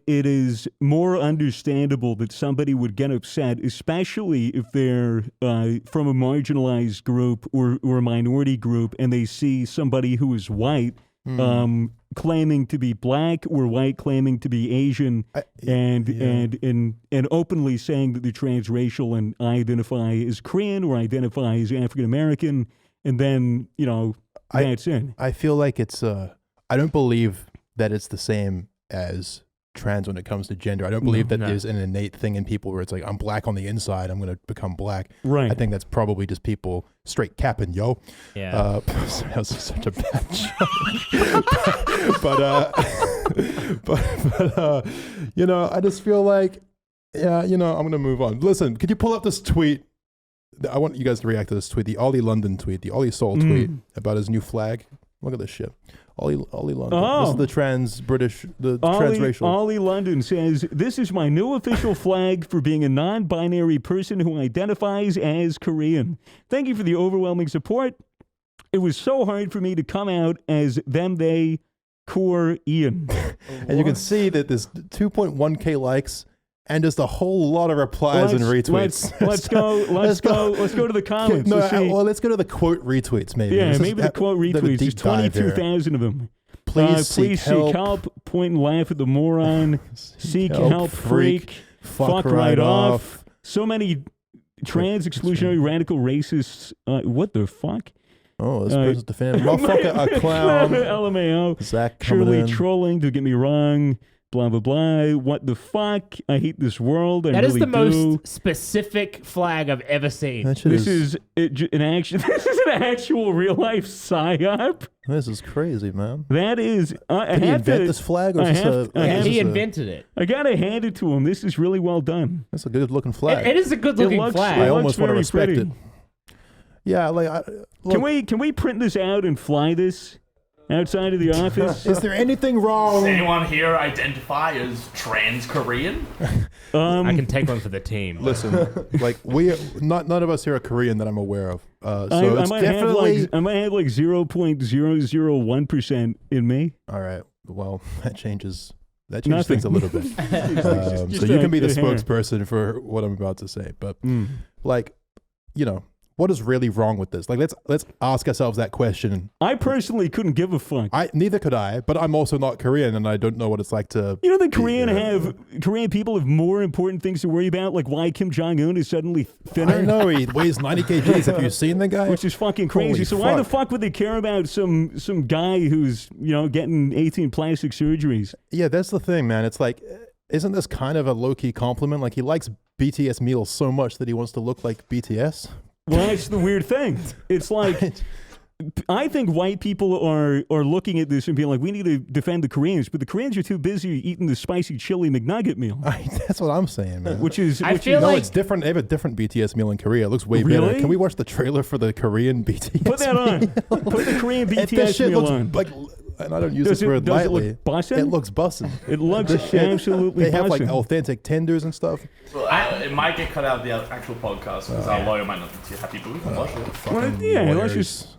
is more understandable that somebody would get upset, especially if they're from a marginalized group or a minority group, and they see somebody who is white? Claiming to be black or white claiming to be Asian and openly saying that they're transracial and identify as Korean or identify as African American, and then that's it. I feel like it's I don't believe that it's the same as trans when it comes to gender. I don't believe that there's an innate thing in people where it's like, I'm black on the inside, I'm going to become black. Right. I think that's probably just people straight capping, yo. Yeah. That was such a bad joke. but I just feel like, I'm going to move on. Listen, could you pull up this tweet? I want you guys to react to this tweet, the Ollie London tweet, the Ollie Soul tweet about his new flag. Look at this shit. Ollie London. This is the transracial. Ollie London says, "This is my new official flag for being a non-binary person who identifies as Korean. Thank you for the overwhelming support. It was so hard for me to come out as them, they, core Ian." And you can see that there's 2.1K likes and just a whole lot of replies and retweets. Let's go to the comments. Let's go to the quote retweets, maybe. Yeah, maybe the quote retweets. There's 22,000 of them. Please seek help. Point and laugh at the moron. Seek help, freak. Fuck right off. So many trans exclusionary radical racists. What the fuck? Oh, this person's defending motherfucker, a clown. LMAO. Zach Surely in. trolling, to get me wrong. blah, blah, blah. What the fuck? I hate this world. That is really the do. most specific flag I've ever seen. This is an actual real life psyop. This is crazy, man. That is. Did he invent this flag, or he invented it. I gotta hand it to him. This is really well done. That's a good looking flag. It is a good looking flag. I almost want to respect it. Yeah, like can we print this out and fly this outside of the office? Is there anything wrong? Does anyone here identify as trans-Korean? I can take one for the team. Listen, like none of us here are Korean that I'm aware of. So I it's might definitely. I might have like 0.001% in me. All right. Well, that changes Nothing. things a little bit. So you can be the spokesperson for what I'm about to say, but like, what is really wrong with this? Like, let's ask ourselves that question. I personally couldn't give a fuck. Neither could I, but I'm also not Korean, and I don't know what it's like to. Korean people have more important things to worry about, like why Kim Jong-un is suddenly thinner. I know, he weighs 90 kgs. Have you seen the guy? Which is fucking crazy. Holy why the fuck would they care about some guy who's getting 18 plastic surgeries? Yeah, that's the thing, man. It's like, isn't this kind of a low-key compliment? Like, he likes BTS meals so much that he wants to look like BTS. Well, that's the weird thing. It's like, I think white people are looking at this and being like, we need to defend the Koreans, but the Koreans are too busy eating the spicy chili McNugget meal. That's what I'm saying, man. It's different. They have a different BTS meal in Korea. It looks way better. Can we watch the trailer for the Korean BTS? Put that on. Put the Korean BTS meal on. Like, and I don't use this word lightly. It look bussin'? It looks bussin'. It looks absolutely bussin'. They have like authentic tenders and stuff. Well, it might get cut out of the actual podcast because our lawyer might not be too happy, but we can watch it. Let's just.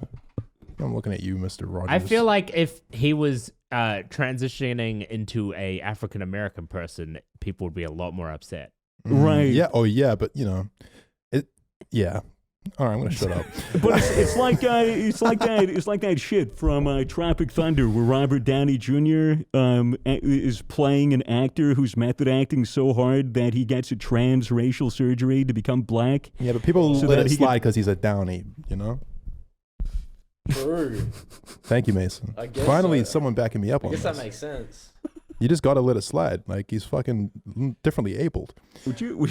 I'm looking at you, Mr. Rogers. I feel like if he was transitioning into a African American person, people would be a lot more upset. Right. Yeah. Oh, yeah. But yeah. All right, I'm gonna shut up. But it's like that shit from Tropic Thunder, where Robert Downey Jr. Is playing an actor who's method acting so hard that he gets a transracial surgery to become black. Yeah, but people let it slide because he's a Downey, True. Thank you, Mason. Finally, someone backing me up on this. I guess that makes sense. You just gotta let it slide. Like, he's fucking differently abled. Can we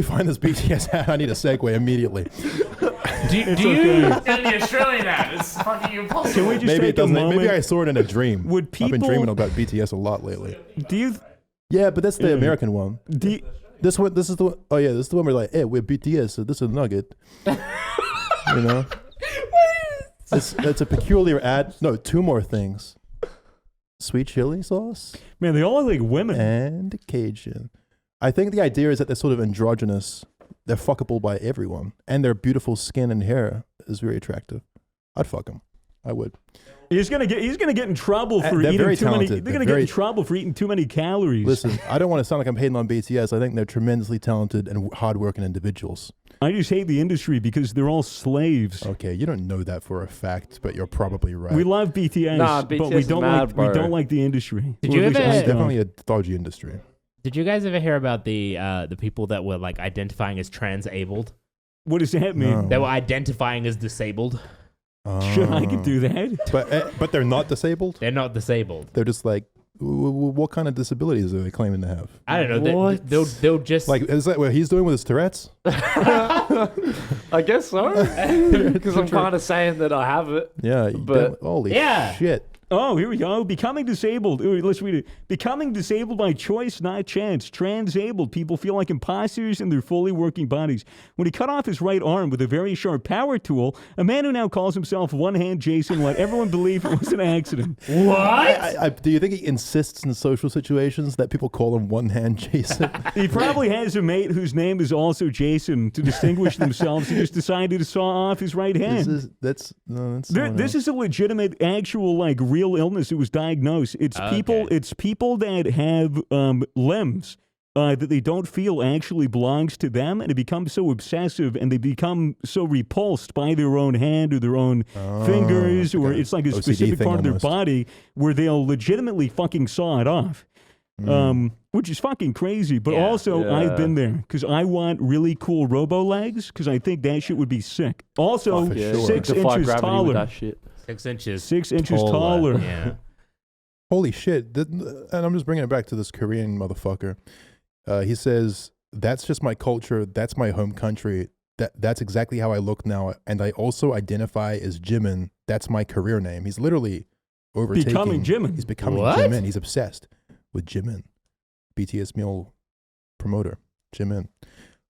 find this BTS hat? I need a segue immediately. Do you? It's the Australian ad. It's fucking impossible. Can we just take a moment? Maybe I saw it in a dream. I've been dreaming about BTS a lot lately. Do you? Yeah, but that's the American one. This is the one. Oh yeah, this is the one where like, hey, we're BTS, so this is a nugget. It's a peculiar ad. No, two more things. Sweet chili sauce. Man, they all look like women. And Cajun. I think the idea is that they're sort of androgynous. They're fuckable by everyone. And their beautiful skin and hair is very attractive. I'd fuck them. I would. He's gonna get in trouble for eating too many. They're gonna get in trouble for eating too many calories. Listen, I don't want to sound like I'm hating on BTS. I think they're tremendously talented and hardworking individuals. I just hate the industry because they're all slaves. Okay, you don't know that for a fact, but you're probably right. We love BTS, but we don't like the industry. Did you ever? It's definitely a dodgy industry. Did you guys ever hear about the people that were like identifying as transabled? What does that mean? No. They were identifying as disabled. Sure, I could do that. But they're not disabled? They're not disabled. They're just like, what kind of disabilities are they claiming to have? I don't know. They'll just... Like, is that what he's doing with his Tourette's? I guess so. Because I'm kind of saying that I have it. Yeah. But holy shit. Oh, here we go. Becoming disabled. Let's read it. Becoming disabled by choice, not chance. Transabled people feel like imposters in their fully working bodies. When he cut off his right arm with a very sharp power tool, a man who now calls himself One Hand Jason let everyone believe it was an accident. What? Do you think he insists in social situations that people call him One Hand Jason? He probably has a mate whose name is also Jason to distinguish themselves. He just decided to saw off his right hand. This is a legitimate, actual, like, real illness. It was diagnosed. It's people that have limbs that they don't feel actually belongs to them, and it becomes so obsessive and they become so repulsed by their own hand or their own fingers, or it's like a OCD specific part of their almost. body where they'll legitimately fucking saw it off. Which is fucking crazy, but also I've been there because I want really cool robo legs because I think that shit would be sick. Also, 6 inches taller. That shit. 6 inches. 6 inches taller. Yeah. Holy shit. And I'm just bringing it back to this Korean motherfucker. He says, that's just my culture. That's my home country. That's exactly how I look now. And I also identify as Jimin. That's my career name. He's literally overtaking. Becoming Jimin. He's becoming What? Jimin. He's obsessed with Jimin. BTS meal promoter, Jimin.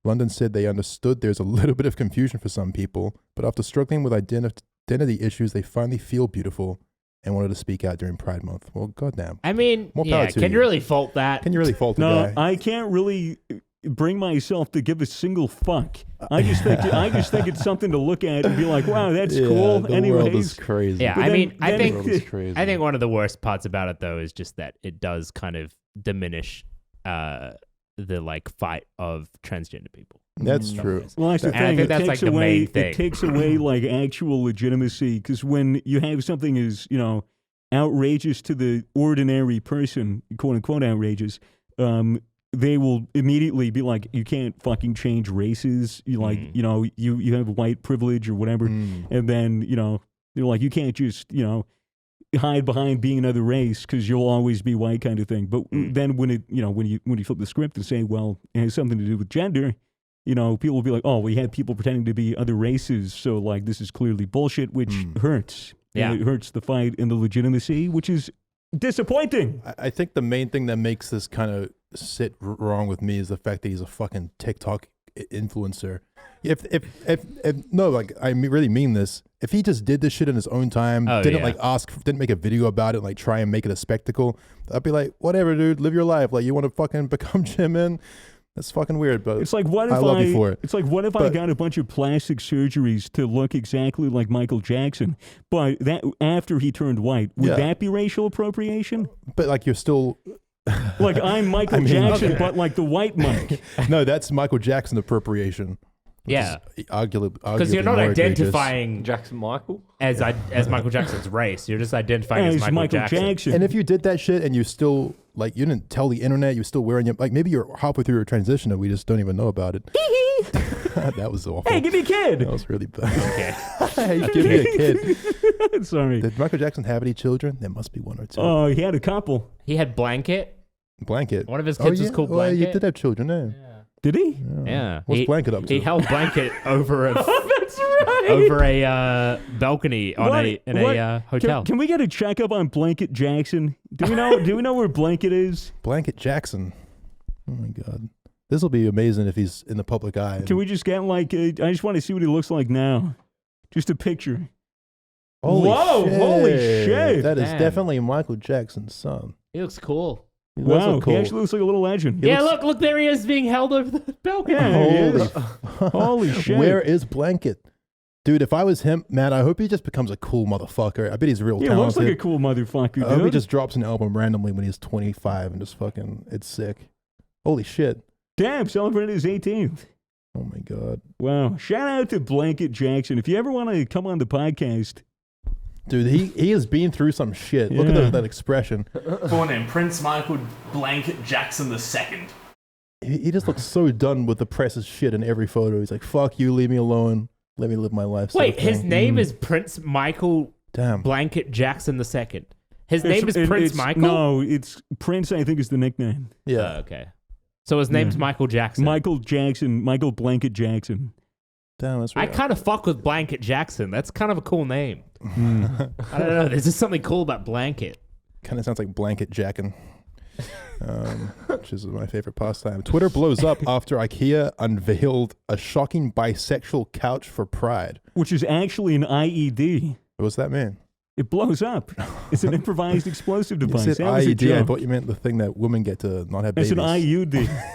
London said they understood there's a little bit of confusion for some people, but after struggling with identity issues, they finally feel beautiful and wanted to speak out during Pride Month. Well, goddamn. I mean, More power to can you. you really fault that? Can you really fault the No, guy? I can't really bring myself to give a single fuck. I just think it's something to look at and be like, wow, that's cool. The Anyways, world is crazy. Yeah, But I then- mean, I then think The world is crazy. I think one of the worst parts about it though is just that it does kind of diminish the like fight of transgender people. That's true. well, that's the And I thing. think It that's, takes like, the away. main thing. It takes away like actual legitimacy because when you have something as outrageous to the ordinary person, quote unquote outrageous, they will immediately be like, you can't fucking change races. You like, you have white privilege or whatever, and then they're like, you can't just hide behind being another race because you'll always be white, kind of thing. But then when it when you flip the script and say, well, it has something to do with gender. People will be like, oh, we had people pretending to be other races, so like this is clearly bullshit, which hurts. Yeah. And it hurts the fight and the legitimacy, which is disappointing. I think the main thing that makes this kind of sit wrong with me is the fact that he's a fucking TikTok influencer. If no, like I really mean this. If he just did this shit in his own time, didn't make a video about it, like try and make it a spectacle, I'd be like, whatever, dude, live your life. Like you want to fucking become Jimin? That's fucking weird, but It's like what if I love you for it. It's like what if I got a bunch of plastic surgeries to look exactly like Michael Jackson, but that after he turned white, would that be racial appropriation? But like you're still Like I'm Michael Jackson, but like the white Mike. no, that's Michael Jackson appropriation. Yeah, Arguably, because you're not more egregious. identifying Jackson Michael? as Michael Jackson's race. You're just identifying as As Michael Jackson. And if you did that shit and you still like you didn't tell the internet, you're still wearing your like maybe you're halfway through your transition and we just don't even know about it. That was awful. Hey, give me a kid. That was really bad. Okay. Hey, give me a kid. Sorry. Did Michael Jackson have any children? There must be one or two. Oh, he had a couple. He had Blanket. Blanket. One of his kids was called Well, Blanket. you did have children, eh? Did he? Yeah. What's Blanket up to? He held Blanket over a That's right. over a balcony on a hotel. Can we get a checkup on Blanket Jackson? Do we know where Blanket is? Blanket Jackson. Oh my God. This will be amazing if he's in the public eye. Can we just get like? I just want to see what he looks like now. Just a picture. Holy shit. That is Man. definitely Michael Jackson's son. He looks cool. He Wow, does look cool. he actually looks like a little legend. Yeah, look, there he is being held over the balcony. Yeah, there he Holy, is. Holy shit. Where is Blanket? Dude, if I was him, man, I hope he just becomes a cool motherfucker. I bet he's real He talented. looks like a cool motherfucker, I hope he dude. just drops an album randomly when he's 25 and just fucking, it's sick. Holy shit. Damn, celebrated his 18th. Oh my God. Wow. Shout out to Blanket Jackson. If you ever want to come on the podcast, Dude, he has been through some shit. Look Yeah. at that expression. Full name, Prince Michael Blanket Jackson II. He just looks so done with the press's shit in every photo. He's like, fuck you, leave me alone. Let me live my life. sort Wait, of his thing. name is Prince Michael Damn. Blanket Jackson II. His name is Prince Michael? No, it's Prince, I think, is the nickname. Yeah. Okay. So his name's Michael Jackson. Michael Jackson, Michael Blanket Jackson. Damn, that's I right. kind of fuck with Blanket Jackson. That's kind of a cool name. I don't know. There's just something cool about Blanket. Kind of sounds like blanket jacking, which is my favorite pastime. Twitter blows up after IKEA unveiled a shocking bisexual couch for Pride. Which is actually an IED. What's that mean? It blows up. It's an improvised explosive You device. said That was a IED. I joke. thought you meant the thing that women get to not have It's babies. an IUD.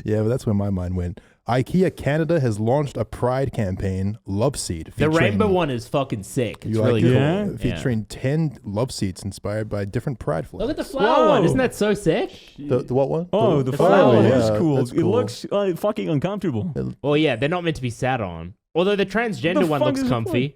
Yeah, but that's where my mind went. IKEA Canada has launched a Pride campaign, Love Seat. The featuring- rainbow one is fucking sick. It's You like really it? cool. Yeah? Featuring 10 love seats inspired by different Pride flags. Look at the flower Whoa. one. Isn't that so sick? The what one? Oh, the flower flower one. is Yeah, cool. that's It looks fucking uncomfortable. Well, yeah, they're not meant to be sat on. Although the transgender The one fuck looks is it comfy.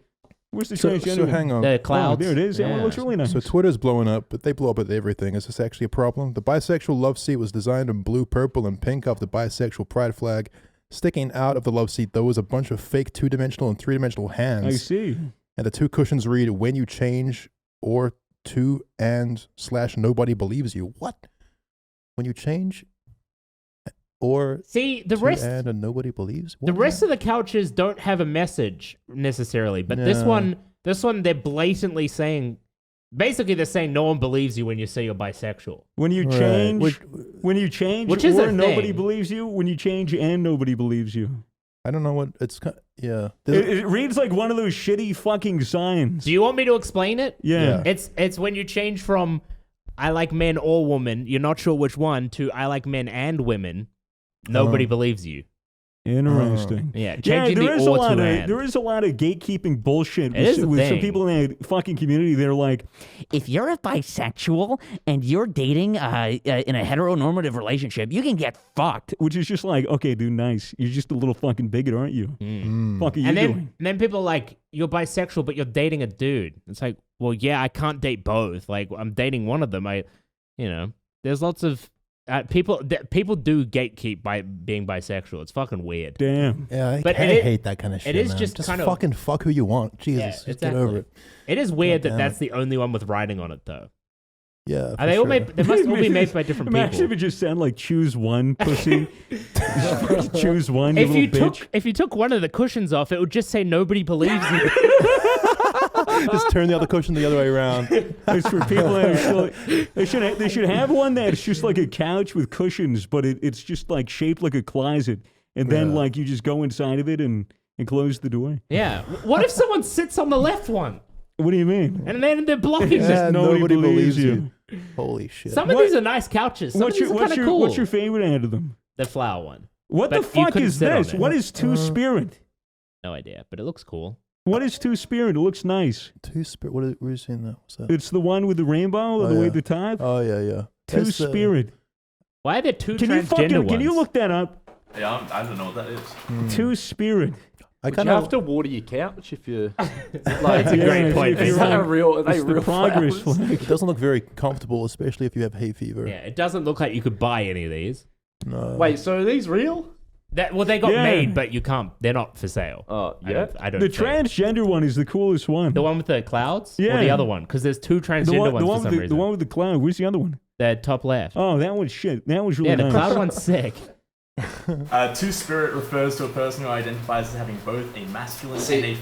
Where's the So transgender? hang on. The clouds. Oh, there it is. That one looks really nice. So Twitter's blowing up, but they blow up at everything. Is this actually a problem? The bisexual love seat was designed in blue, purple, and pink of the bisexual pride flag. Sticking out of the love seat, though, was a bunch of fake 2-dimensional and 3-dimensional hands. I see. And the two cushions read, when you change or to and / nobody believes you. What? When you change or see the to rest and nobody believes? The rest of the couches don't have a message necessarily, but this one they're blatantly saying, basically they're saying no one believes you when you say you're bisexual. When you change, which is or a nobody thing. believes you. When you change and nobody believes you. I don't know what it's. Yeah, it reads like one of those shitty fucking signs. Do you want me to explain it? Yeah. It's when you change from I like men or women, you're not sure which one, to I like men and women. Nobody believes you. Interesting. Yeah, changing the or to and. There is a lot of gatekeeping bullshit It is a with some thing. people in that fucking community. They're like, if you're a bisexual and you're dating in a heteronormative relationship, you can get fucked. which is just like, okay, dude, nice. You're just a little fucking bigot, aren't you? Fuck are you doing? And then people are like, you're bisexual, but you're dating a dude. It's like, well, yeah, I can't date both. Like, I'm dating one of them. There's lots of people do gatekeep by being bisexual. It's fucking weird. Damn. Yeah, I But hate that kind of shit. it is man. just kind of fucking fuck who you want. Jesus, Yeah, just exactly. get over it. It is weird God damn that's it. the only one with writing on it, though. Yeah, Are they all sure. they must all be made by different Imagine people. if it just sounded like choose one, pussy. Choose one, you If little you bitch. if you took one of the cushions off, it would just say nobody believes you. Just turn the other cushion the other way around. It's for people that are still, they should have one that's just like a couch with cushions, but it's just like shaped like a closet, and then Yeah. like you just go inside of it and close the door. Yeah. What if someone sits on the left one What do you mean? and then they're blocking Yeah, it? nobody believes you. Holy shit. Some of these are nice couches. Some of these are kind of cool. What's your favorite out of them? The flower one. What But the you fuck couldn't is sit on this? it. What is Two-Spirit? No idea, but it looks cool. What is Two-Spirit? It looks nice. Two-Spirit. Where are you seeing that? What's that? It's the one with the rainbow on the way yeah. at the top. Oh yeah. Two-Spirit. Why are there two Can you transgender ones? Can you look that up? Yeah, I don't know what that is. Two-Spirit. I Would kind you have of. to water your couch if you like? That's a great point. if Is you're that a on- real? Are they It's the real progress flowers? flag. It doesn't look very comfortable, especially if you have hay fever. Yeah, it doesn't look like you could buy any of these. No. Wait, so are these real? They got Yeah. made, but you can't. They're not for sale. Oh, I yeah. don't The think. transgender one is the coolest one. The one with the clouds? Or Yeah. the other one? Because there's two transgender the one, ones for some with the reason. one with the cloud. Where's the other one? The top left. Oh, that one's shit. That one's really yeah, the nice. cloud one's sick. Two-spirit refers to a person who identifies as having both a masculine and a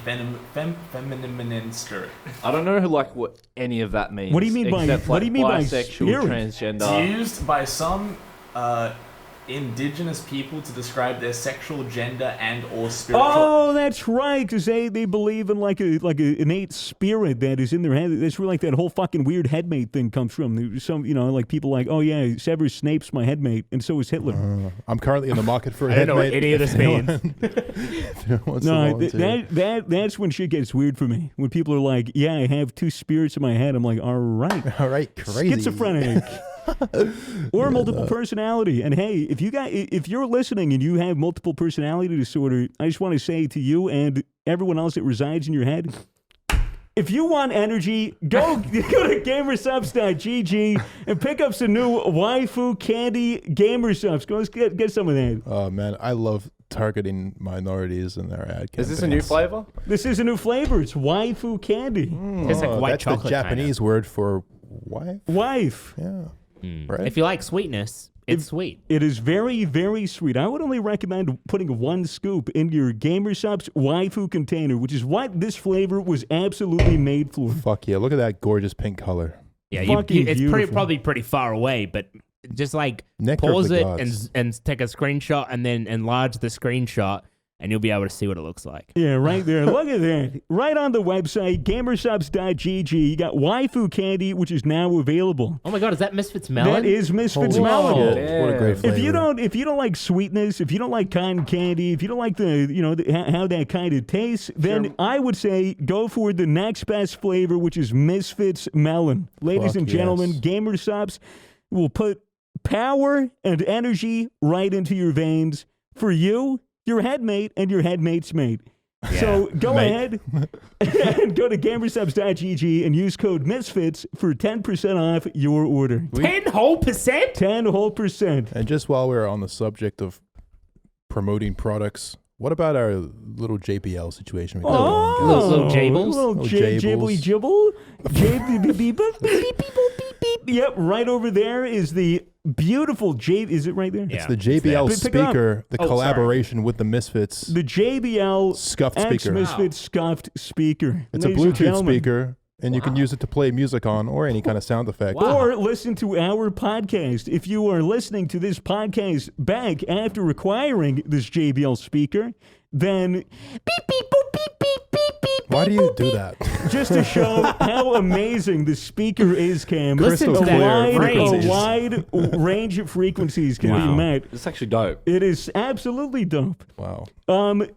feminine spirit. I don't know what any of that means. What do you mean by- except, what do you mean by bisexual, spirit? transgender? It's used by some indigenous people to describe their sexual gender and or spiritual. Oh, that's right, because they believe in like a innate spirit that is in their head. That's where like that whole fucking weird headmate thing comes from. There's some, like people like, oh yeah, Severus Snape's my headmate, and so is Hitler. I'm currently in the market for a I don't know what headmate. any of this means. No, that's when shit gets weird for me. When people are like, yeah, I have two spirits in my head. I'm like, all right. All right, crazy. Schizophrenic. Or multiple personality. And hey, if you're listening and you have multiple personality disorder, I just want to say to you and everyone else that resides in your head, if you want energy, go to gamersubs.gg and pick up some new waifu candy gamersubs. Go get some of that. Oh man, I love targeting minorities in their ad campaigns. Is this a new flavor? This is a new flavor. It's waifu candy. It's like white that's chocolate. the Japanese word for wife. Wife. Yeah. Right? If you like sweetness, it's sweet. It is very, very sweet. I would only recommend putting one scoop in your Gamersubs waifu container, which is what this flavor was absolutely made for. Fuck yeah! Look at that gorgeous pink color. Yeah, Fucking it's beautiful. probably pretty far away, but just like Nectar of pause the it gods. and take a screenshot and then enlarge the screenshot, and you'll be able to see what it looks like. Yeah, right there. Look at that. Right on the website, gamersubs.gg. You got waifu candy, which is now available. Oh my god, is that Misfits Melon? That is Misfits Holy Melon. shit, what a great flavor. If you don't like sweetness, if you don't like cotton candy, if you don't like how that kind of tastes, then I would say go for the next best flavor, which is Misfits Melon. Ladies Fuck and gentlemen, yes. Gamersubs will put power and energy right into your veins for you, your headmate, and your headmate's mate. Yeah. So go Mate. ahead and go to gamersubs.gg and use code MISFITS for 10% off your order. 10 whole %? 10 whole %. And just while we're on the subject of promoting products, What about our little JBL situation? We got Little Jables? Little Jabbly Jibble. Yep, right over there is the beautiful Is it right there? It's the JBL speaker, the collaboration with the Misfits. The JBL scuffed speaker. Misfits scuffed speaker. It's a Bluetooth speaker, and you can use it to play music on or any kind of sound effect. Or listen to our podcast. If you are listening to this podcast back after acquiring this JBL speaker, then beep, beep, boop, beep, beep, beep, beep. Why do you do that? Just to show how amazing the speaker is, Cam. Listen to that A wide range of frequencies can be met. It's actually dope. It is absolutely dope. Wow.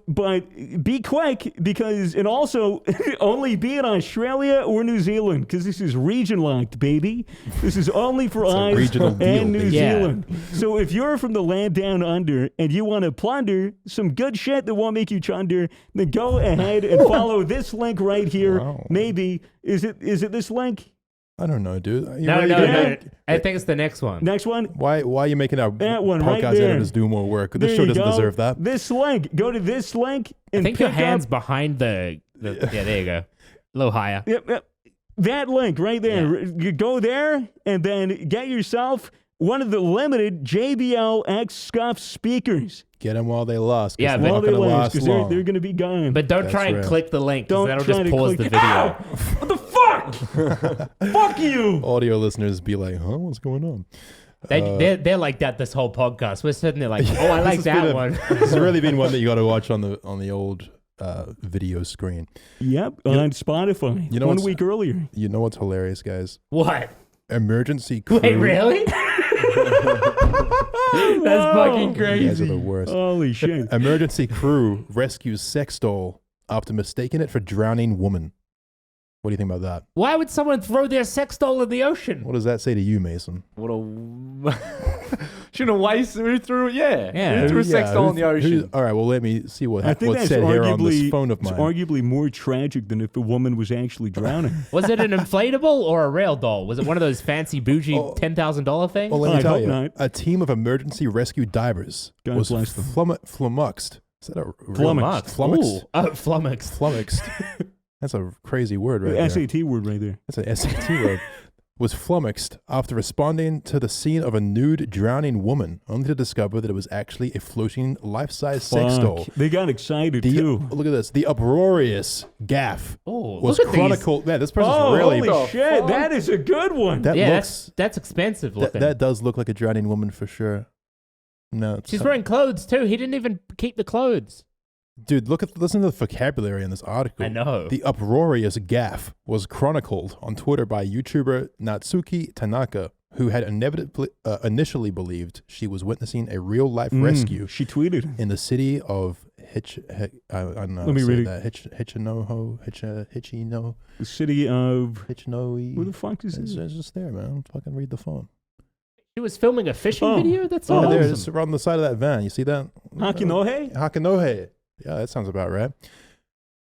But be quick because, and also only be in Australia or New Zealand because this is region locked, baby. This is only for us and New Zealand. So if you're from the land down under and you want to plunder some good shit that won't make you chunder, then go ahead and follow this link right here. Wow. Maybe is it this link? I don't know, dude. No. I think it's the next one. Next one. Why are you making our That one podcast right there. editors do more work? This There show you doesn't go. deserve that. This link. Go to this link and I think pick your hand's up. behind the yeah, there you go. A little higher. Yep. That link right there. You go there and then get yourself one of the limited JBL X Scuff speakers. Get them while they last. Yeah, they're not While they going to last, last because long. they're going to be gone. But don't That's try and right. click the link Don't because that'll try just to pause click the Ow! video. What the fuck? Fuck you! Audio listeners be like, huh? What's going on? They're like that this whole podcast. We're sitting there like, oh, I like that one. This has really been one that you got to watch on the old video screen. Yep, on Spotify. You know 1 what's- week earlier. You know what's hilarious, guys? What? Emergency crew. Wait, really? That's fucking You guys are the crazy. worst. Holy shit. Emergency crew rescues sex doll after mistaking it for drowning woman. What do you think about that? Why would someone throw their sex doll in the ocean? What does that say to you, Mason? What a shouldn't have wasted. Who threw it? Yeah. Who threw a sex doll in the ocean? All right, well, let me see I think what's that's said here on this arguably, phone of it's mine. arguably more tragic than if the woman was actually drowning. Was it an inflatable or a real doll? Was it one of those fancy bougie $10,000 things? Well, let I me tell hope you, not. a team of emergency rescue divers God was bless them. flummoxed. Is that a Flummoxed. Flummoxed. Ooh. Oh, flummoxed. Flummoxed. That's a crazy word right there. SAT word right there. That's an SAT word. Was flummoxed after responding to the scene of a nude drowning woman, only to discover that it was actually a floating life-size sex Fuck. doll. They got excited too. Look at this. The uproarious gaffe Oh, was look at these. chronicled. Man, this person's Oh, really. holy shit. fuck? That is a good one. That Yeah, looks. that's expensive looking. That does look like a drowning woman for sure. No, it's She's wearing clothes too. He didn't even keep the clothes. dude. Listen to the vocabulary in this article. I know. The uproarious gaffe was chronicled on Twitter by YouTuber Natsuki Tanaka, who had initially believed she was witnessing a real-life rescue She tweeted. in the city of I don't know. Let me read that. Hichino. The city of. Hichino. Where the fuck is It's this? just there, man. Fucking read the phone. She was filming a fishing Oh. video? That's Oh. awesome. There, it's on the side of that van. You see that? Hakinohe? Hakinohe. Yeah, that sounds about right.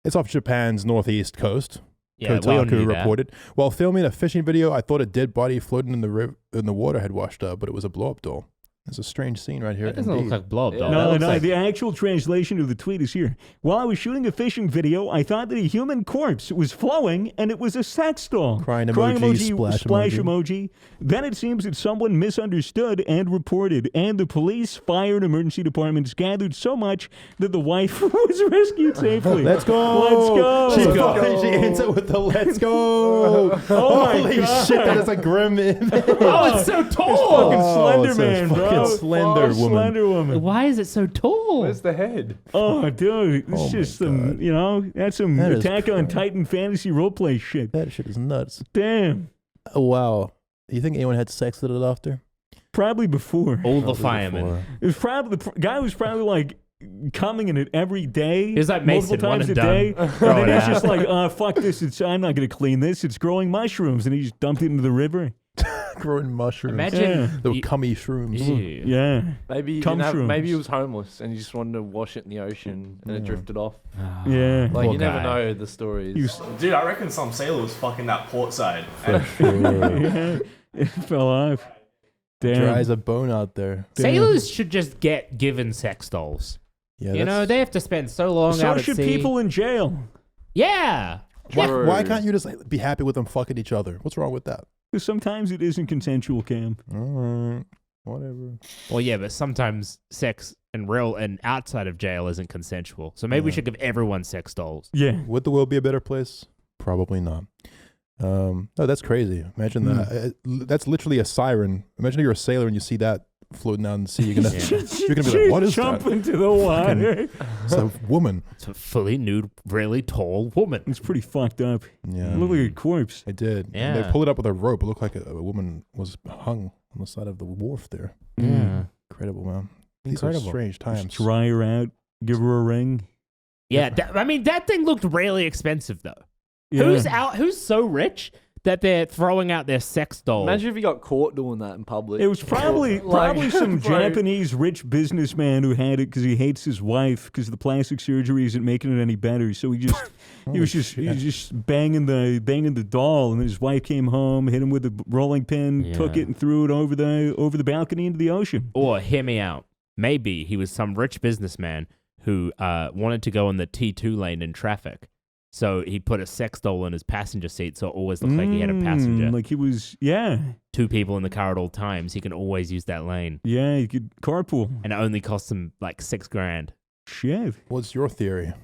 It's off Japan's northeast coast. Yeah, we all Kotaku knew that. reported. While filming a fishing video, I thought a dead body floating in the water had washed up, but it was a blow-up doll. It's a strange scene right here. That doesn't indeed. look like blow up Yeah. doll. That No, looks no, like- the actual translation of the tweet is here. While I was shooting a fishing video, I thought that a human corpse was flowing and it was a sex doll. Crying emoji, splash emoji. Then it seems that someone misunderstood and reported, and the police, fire, and emergency departments gathered so much that the wife was rescued safely. Let's go. Let's go. She ends it with the let's go. Oh my Holy God. shit, that is a grim image. Oh, it's so tall. Fucking Slender it's a Man, bro. fucking Slender woman. Slender Woman. Why is it so tall? Where's the head? Oh, dude, it's Oh my just some, God. you know, that's some That is Attack on crazy. Titan fantasy roleplay shit. That shit is nuts. Damn. Oh, wow. You think anyone had sex with it after? Probably before. All the firemen. It was probably the guy was probably like coming in it every day. He was like multiple Mason, one times a and done. day. Throw And it then he's out. just like, fuck this. I'm not going to clean this. It's growing mushrooms. And he just dumped it into the river. Growing mushrooms. Imagine. The you- cummy shrooms. Ew. Yeah. Maybe he Cum didn't have, shrooms. maybe he was homeless and he just wanted to wash it in the ocean and it drifted off. Yeah. Like Poor you never guy. know the stories. He was, Dude, I reckon some sailor was fucking that port side. For sure. yeah. It fell off. Damn. Dry as a bone out there. Damn. Sailors should just get given sex dolls. Yeah, You know, they have to spend so long So out at should sea. people in jail. Yeah. why can't you just be happy with them fucking each other? What's wrong with that? Because sometimes it isn't consensual, Cam. All right, whatever. Well, yeah, but sometimes sex and outside of jail isn't consensual. So maybe we should give everyone sex dolls. Yeah. Would the world be a better place? Probably not. No, that's crazy. Imagine that. That's literally a siren. Imagine you're a sailor and you see that floating down the sea. You're gonna be like, what is Jump that? into the water. It's a woman. It's a fully nude, really tall woman. It's pretty fucked up. Yeah, It looked like a corpse. it did. Yeah. And they pulled it up with a rope. It looked like a woman was hung on the side of the wharf there. Yeah. Incredible, man. These Incredible. are strange times. Just dry her out, give her a ring. Yeah, that thing looked really expensive, though. Yeah. Who's so rich that they're throwing out their sex doll? Imagine if you got caught doing that in public. It was probably some bro. Japanese rich businessman who had it because he hates his wife because the plastic surgery isn't making it any better. So he was just banging the doll, and his wife came home, hit him with a rolling pin, took it and threw it over the balcony into the ocean. Or hear me out. Maybe he was some rich businessman who wanted to go in the T2 lane in traffic. So he put a sex doll in his passenger seat so it always looked like he had a passenger. Like he was, 2 people in the car at all times. He can always use that lane. Yeah, you could carpool. And it only costs him like $6,000. Shit. What's your theory?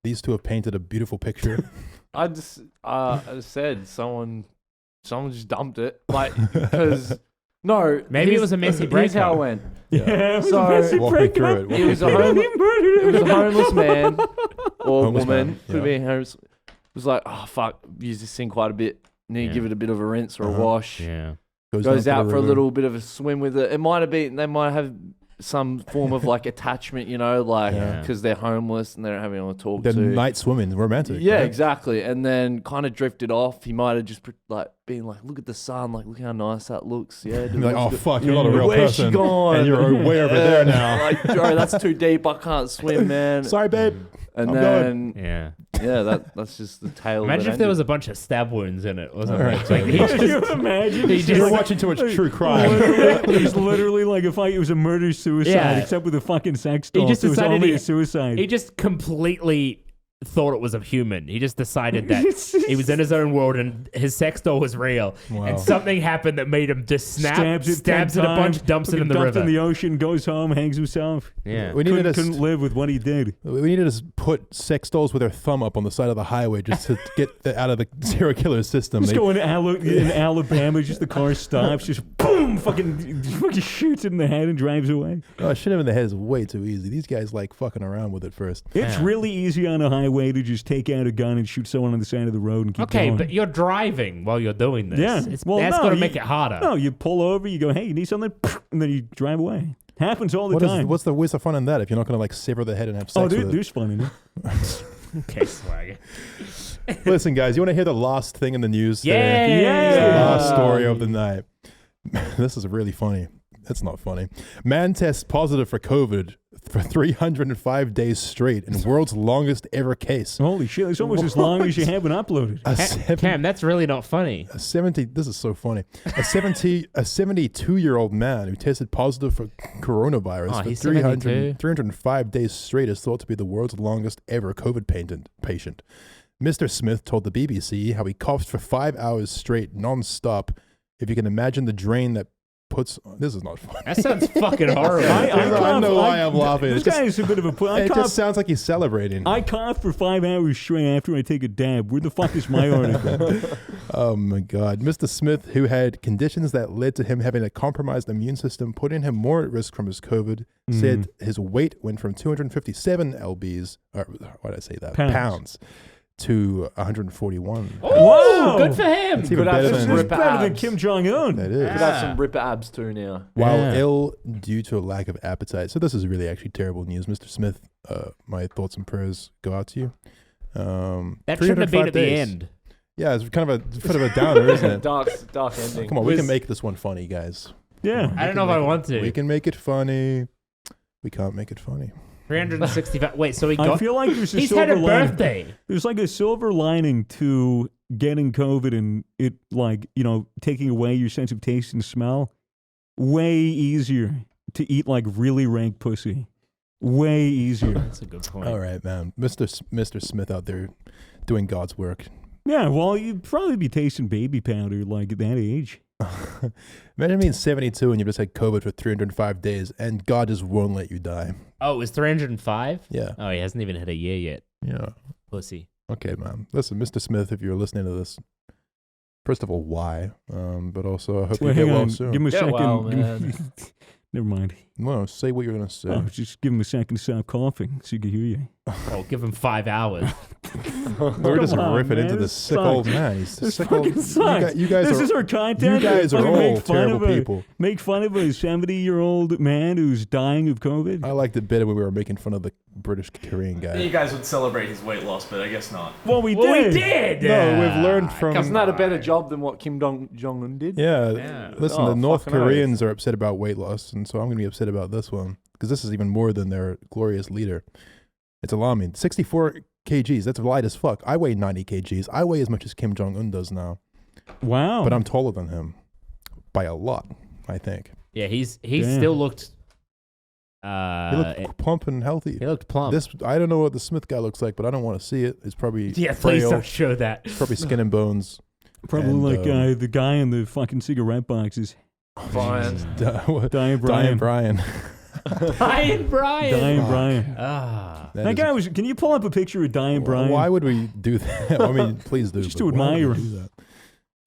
These two have painted a beautiful picture. I just said someone just dumped it, like, because no, Maybe it was a messy Here's how breakup. it went. Yeah, it was So- a messy Walk me through breakup. it. Walk It me was a through it. homeless man or Homeless woman. man, Could yeah. be homeless. Was like, oh fuck, use this thing quite a bit. Need to give it a bit of a rinse or a Uh-huh. wash. Yeah. Goes down to out the for a river. little bit of a swim with it. It might have been, they might have some form of like attachment, you know, like Yeah. because they're homeless and they don't have anyone to talk They're to. night swimming, romantic. Yeah, right? exactly. And then kind of drifted off. He might have just like been like, look at the sun, like look how nice that looks. Yeah, dude, You're like, looks oh good." fuck, you're not a real Where's she person. gone? And you're way over there now. Like, Joe, that's too deep. I can't swim, man. Sorry, babe. And I'm then Yeah. that's just the tale. Imagine that if there ended. was a bunch of stab wounds in it or something. Alright. It's like he Can you just, imagine? You're watching too much true crime. It was literally like it was a murder-suicide, Yeah. except with a fucking sex doll. just So it was decided only he- a suicide. he just completely thought it was a human. He just decided that he was in his own world and his sex doll was real. Wow. And something happened that made him just stabs it 10 a bunch, times, dumps it in the dumped river. in the ocean, goes home, hangs himself. Yeah. We needed Couldn't live with what he did. We need to just put sex dolls with their thumb up on the side of the highway just to get out of the serial killer system. Just They- go in Alabama, just the car stops, just boom, fucking shoots it in the head and drives away. Oh, shit him in the head is way too easy. These guys like fucking around with it first. It's Yeah. really easy on a highway to just take out a gun and shoot someone on the side of the road and keep Okay, going. but you're driving while you're doing this. Yeah. That's Well, got no, to you- make it harder. No, you pull over, you go, hey, you need something, and then you drive away. Happens all the time. What's the fun in that if you're not going to like sever the head and have sex with it? there's fun in it. Okay, swag. Listen, guys, you want to hear the last thing in the news? Yeah. today? Yeah. Last story of the night. This is really funny. It's not funny. Man tests positive for COVID for 305 days straight in world's longest ever case. Holy shit, it's almost as long as you haven't uploaded. Cam, that's really not funny. This is so funny. A 72-year-old man who tested positive for coronavirus Oh, for he's 72. 305 days straight is thought to be the world's longest ever COVID patient. Mr. Smith told the BBC how he coughed for 5 hours straight, non-stop. If you can imagine the drain that puts... This is not funny. That sounds fucking horrible. I know why I'm laughing. This It just- guy is a bit of a... It just sounds like he's celebrating. I cough for 5 hours straight after I take a dab. Where the fuck is my article? Oh my God. Mr. Smith, who had conditions that led to him having a compromised immune system, putting him more at risk from his COVID, said his weight went from 257 lbs, or why did I say that? Pounds to 141. Oh, good for him. It's even Could have better some than... It's rip better than abs. Kim Jong-un. That is. Could have some ripper abs too now. While Yeah. ill due to a lack of appetite. So this is really actually terrible news. Mr. Smith, my thoughts and prayers go out to you. That shouldn't have been 305 at the days. end. Yeah, it's kind of a bit of a downer, isn't it? Dark ending. Come on, we can make this one funny, guys. Yeah. I don't know if I want to. We can make it funny. We can't make it funny. 365. Wait, so he I got... feel like there's a He's had silver a lining. birthday. There's like a silver lining to getting COVID and it, like, you know, taking away your sense of taste and smell. Way easier to eat like really rank pussy. Way easier. That's a good point. All right, man. Mr. Smith out there doing God's work. Yeah, well, you'd probably be tasting baby powder like at that age. Imagine being 72 and you just had COVID for 305 days and God just won't let you die. Oh, it was 305? Yeah. Oh, he hasn't even hit a year yet. Yeah. Pussy. Okay, man. Listen, Mr. Smith, if you're listening to this, first of all, why? But also, I hope you get well soon. Give him a Get second. well, man. Never mind. No, say what you're going to say. Oh, just give him a second to stop coughing so you can hear you. Oh, give him 5 hours. We're just Come on, ripping man. into This this sick sucks. old man. He's This sick old. fucking sucks. You guys This are, is our content. you guys are Fucking make all fun terrible of people. Make fun of a 70-year-old man who's dying of COVID. I liked it better when we were making fun of the British Korean guy. You guys would celebrate his weight loss, but I guess not. Well, we Well, did. we did. No, we've learned from. Isn't that a better job than what Kim Jong-un did? Yeah, Yeah. listen, Oh, the North fucking Koreans are upset about weight loss, and so I'm going to be upset about this one because this is even more than their glorious leader. It's alarming. 64 kgs, that's light as fuck. I weigh 90 kgs. I weigh as much as Kim Jong-un does now, Wow. but I'm taller than him by a lot, I think. Yeah, he Damn. still looked... He looked plump and healthy. he looked plump. I don't know what the Smith guy looks like, but I don't want to see it. It's probably Yeah, please frail, don't show that. probably skin and bones. Probably and, like the guy in the fucking cigarette boxes. Brian. Dying Brian. Dying Brian. Dying Brian. Dying Brian. Ah. That is- guy was. Can you pull up a picture of Dying Brian? Why would we do that? I mean, please do. Just but to why would we admire do him. that?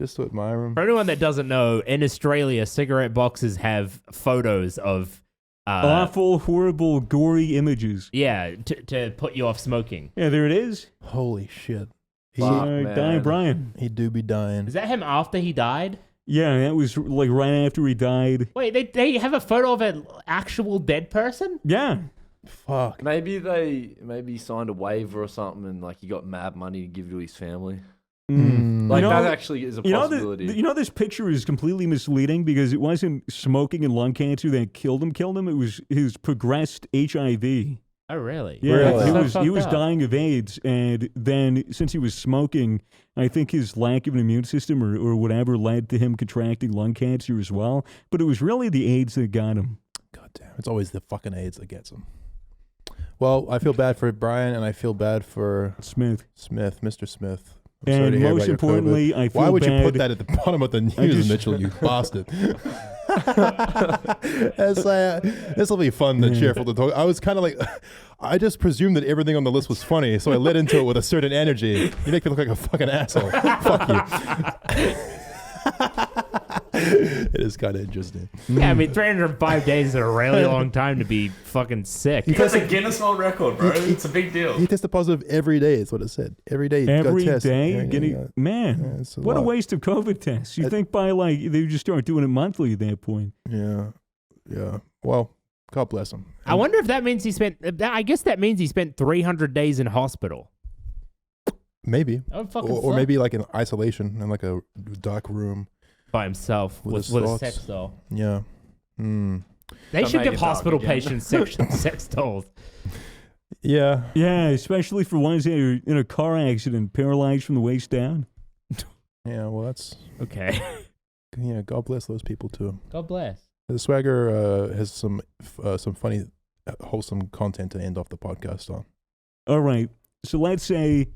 Just to admire him. For anyone that doesn't know, in Australia, cigarette boxes have photos of... Awful, horrible, gory images. Yeah, to put you off smoking. Yeah, there it is. Holy shit. Fuck, man. Dying Brian. He do be dying. Is that him after he died? Yeah, that was like right after he died. Wait, they have a photo of an actual dead person? Yeah. Fuck. Maybe he signed a waiver or something, and like he got mad money to give to his family. Mm. Like You know, that actually is a You know, possibility. this picture is completely misleading because it wasn't smoking and lung cancer that killed him. It was his progressed HIV. Oh, really? Yeah, Really? he was dying of AIDS, and then since he was smoking, I think his lack of an immune system or whatever led to him contracting lung cancer as well. But it was really the AIDS that got him. God damn. It's always the fucking AIDS that gets him. Well, I feel bad for Brian, and I feel bad for Smith. Mr. Smith. I'm sorry And to hear most about your importantly, COVID. I feel Why would bad. you put that at the bottom of the news, Mitchell, you bastard? This will be fun and cheerful to talk. I was kind of like, I just presumed that everything on the list was funny, so I led into it with a certain energy. You make me look like a fucking asshole. Fuck you. It is kind of interesting. Yeah, I mean, 305 days is a really long time to be fucking sick. That's a Guinness World Record, bro. It's a big deal. He tested positive every day, is what it said. Every day. Every got day, tested. getting man. it's a What a lot. waste of COVID tests. You think by like they just start doing it monthly at that point? Yeah. Well, God bless him. I wonder if that means he spent... I guess that means he spent 300 days in hospital. Maybe. Oh, fucking Or maybe like in isolation in like a dark room. by himself With with his a thoughts. sex doll. Yeah. Mm. They Don't should make give it dark hospital again. patients sex dolls. Yeah. Yeah, especially for ones that are in a car accident, paralyzed from the waist down. Yeah. Well, that's Okay. yeah. God bless those people too. God bless. The Swagger has some funny, wholesome content to end off the podcast on. All right, so let's say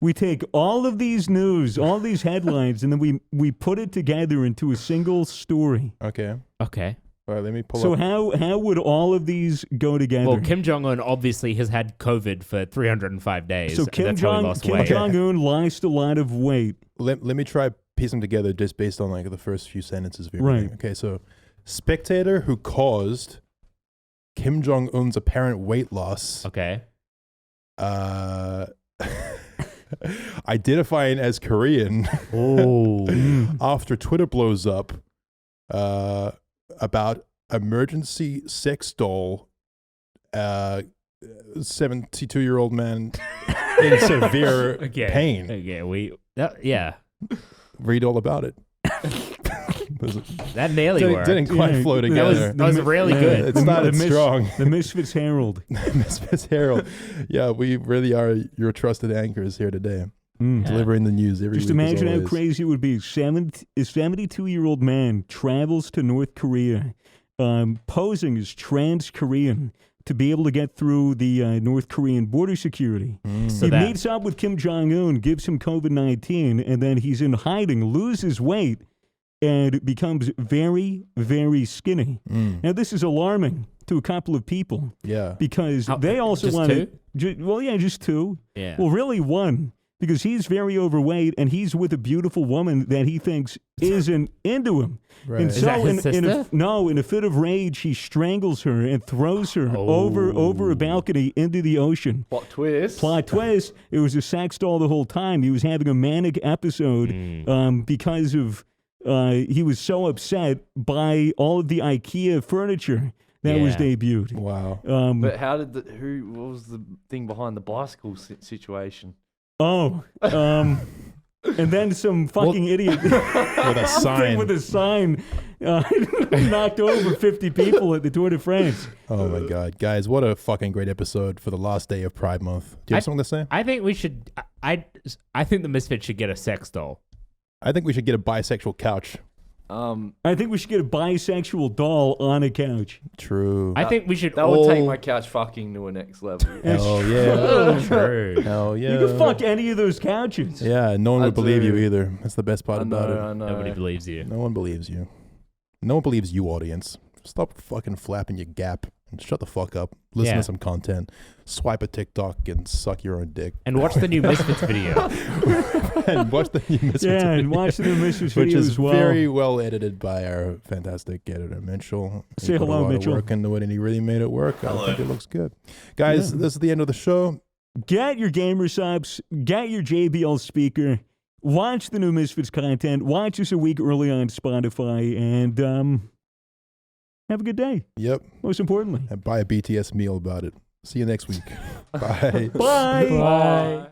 we take all of these news, all these headlines, and then we put it together into a single story. Okay. Okay. All right. Let me pull So up. how would all of these go together? Well, Kim Jong-un obviously has had COVID for 305 days. So and Kim that's how he lost weight. Jong-un lost a lot of weight. Let me try piece them together just based on like the first few sentences of Right. everything. Okay. So, spectator who caused Kim Jong-un's apparent weight loss. Okay. Identifying as Korean Oh. after Twitter blows up about emergency sex doll 72-year-old man in severe Okay. pain. Okay. Yeah. Read all about it. That nearly worked. Didn't quite Yeah, flow that together. That was really good. It started strong. The Misfits Herald. Misfits Herald. Yeah, we really are your trusted anchors here today, delivering the news every Just week. as imagine how always. crazy it would be. A 72-year-old man travels to North Korea, posing as trans-Korean to be able to get through the North Korean border security. So He that- meets up with Kim Jong-un, gives him COVID-19, and then he's in hiding, loses weight, and becomes very, very skinny. Now, this is alarming to a couple of people Yeah. because they also just want two? to... just two. Yeah. Well, really one, because he's very overweight and he's with a beautiful woman that he thinks isn't into him. Right. And Is so that his in sister? in a fit of rage, he strangles her and throws her over a balcony into the ocean. Plot twist. Plot twist, it was a sex doll the whole time. He was having a manic episode because of he was so upset by all of the IKEA furniture that was Yeah. debuted. Wow. But how did what was the thing behind the bicycle situation? And then some fucking idiot With a sign. with a sign knocked over 50 people at the Tour de France. Oh my God, guys! What a fucking great episode for the last day of Pride Month. Do you have something to say? I think we should. I think the Misfits should get a sex doll. I think we should get a bisexual couch. I think we should get a bisexual doll on a couch. True. I think we should. That would take my couch fucking to a next level. Hell yeah. True. Hell yeah. You can fuck any of those couches. Yeah, no one I would believe you do. either. That's the best part I about it. know. Nobody believes you. No one believes you. No one believes you, audience. Stop fucking flapping your gap and shut the fuck up. Listen Yeah. to some content. Swipe a TikTok and suck your own dick. And watch the new Misfits video. And watch the new Misfits Yeah, and video, watch the new Misfits which video is as well. very well edited by our fantastic editor, Mitchell. He Say put hello, a lot Mitchell. of work into it, and he really made it work. Hello. I think it looks good. Guys, this is the end of the show. Get your gamer subs, get your JBL speaker, watch the new Misfits content, watch us a week early on Spotify, and have a good day, Yep. most importantly. And buy a BTS meal about it. See you next week. Bye. Bye. Bye.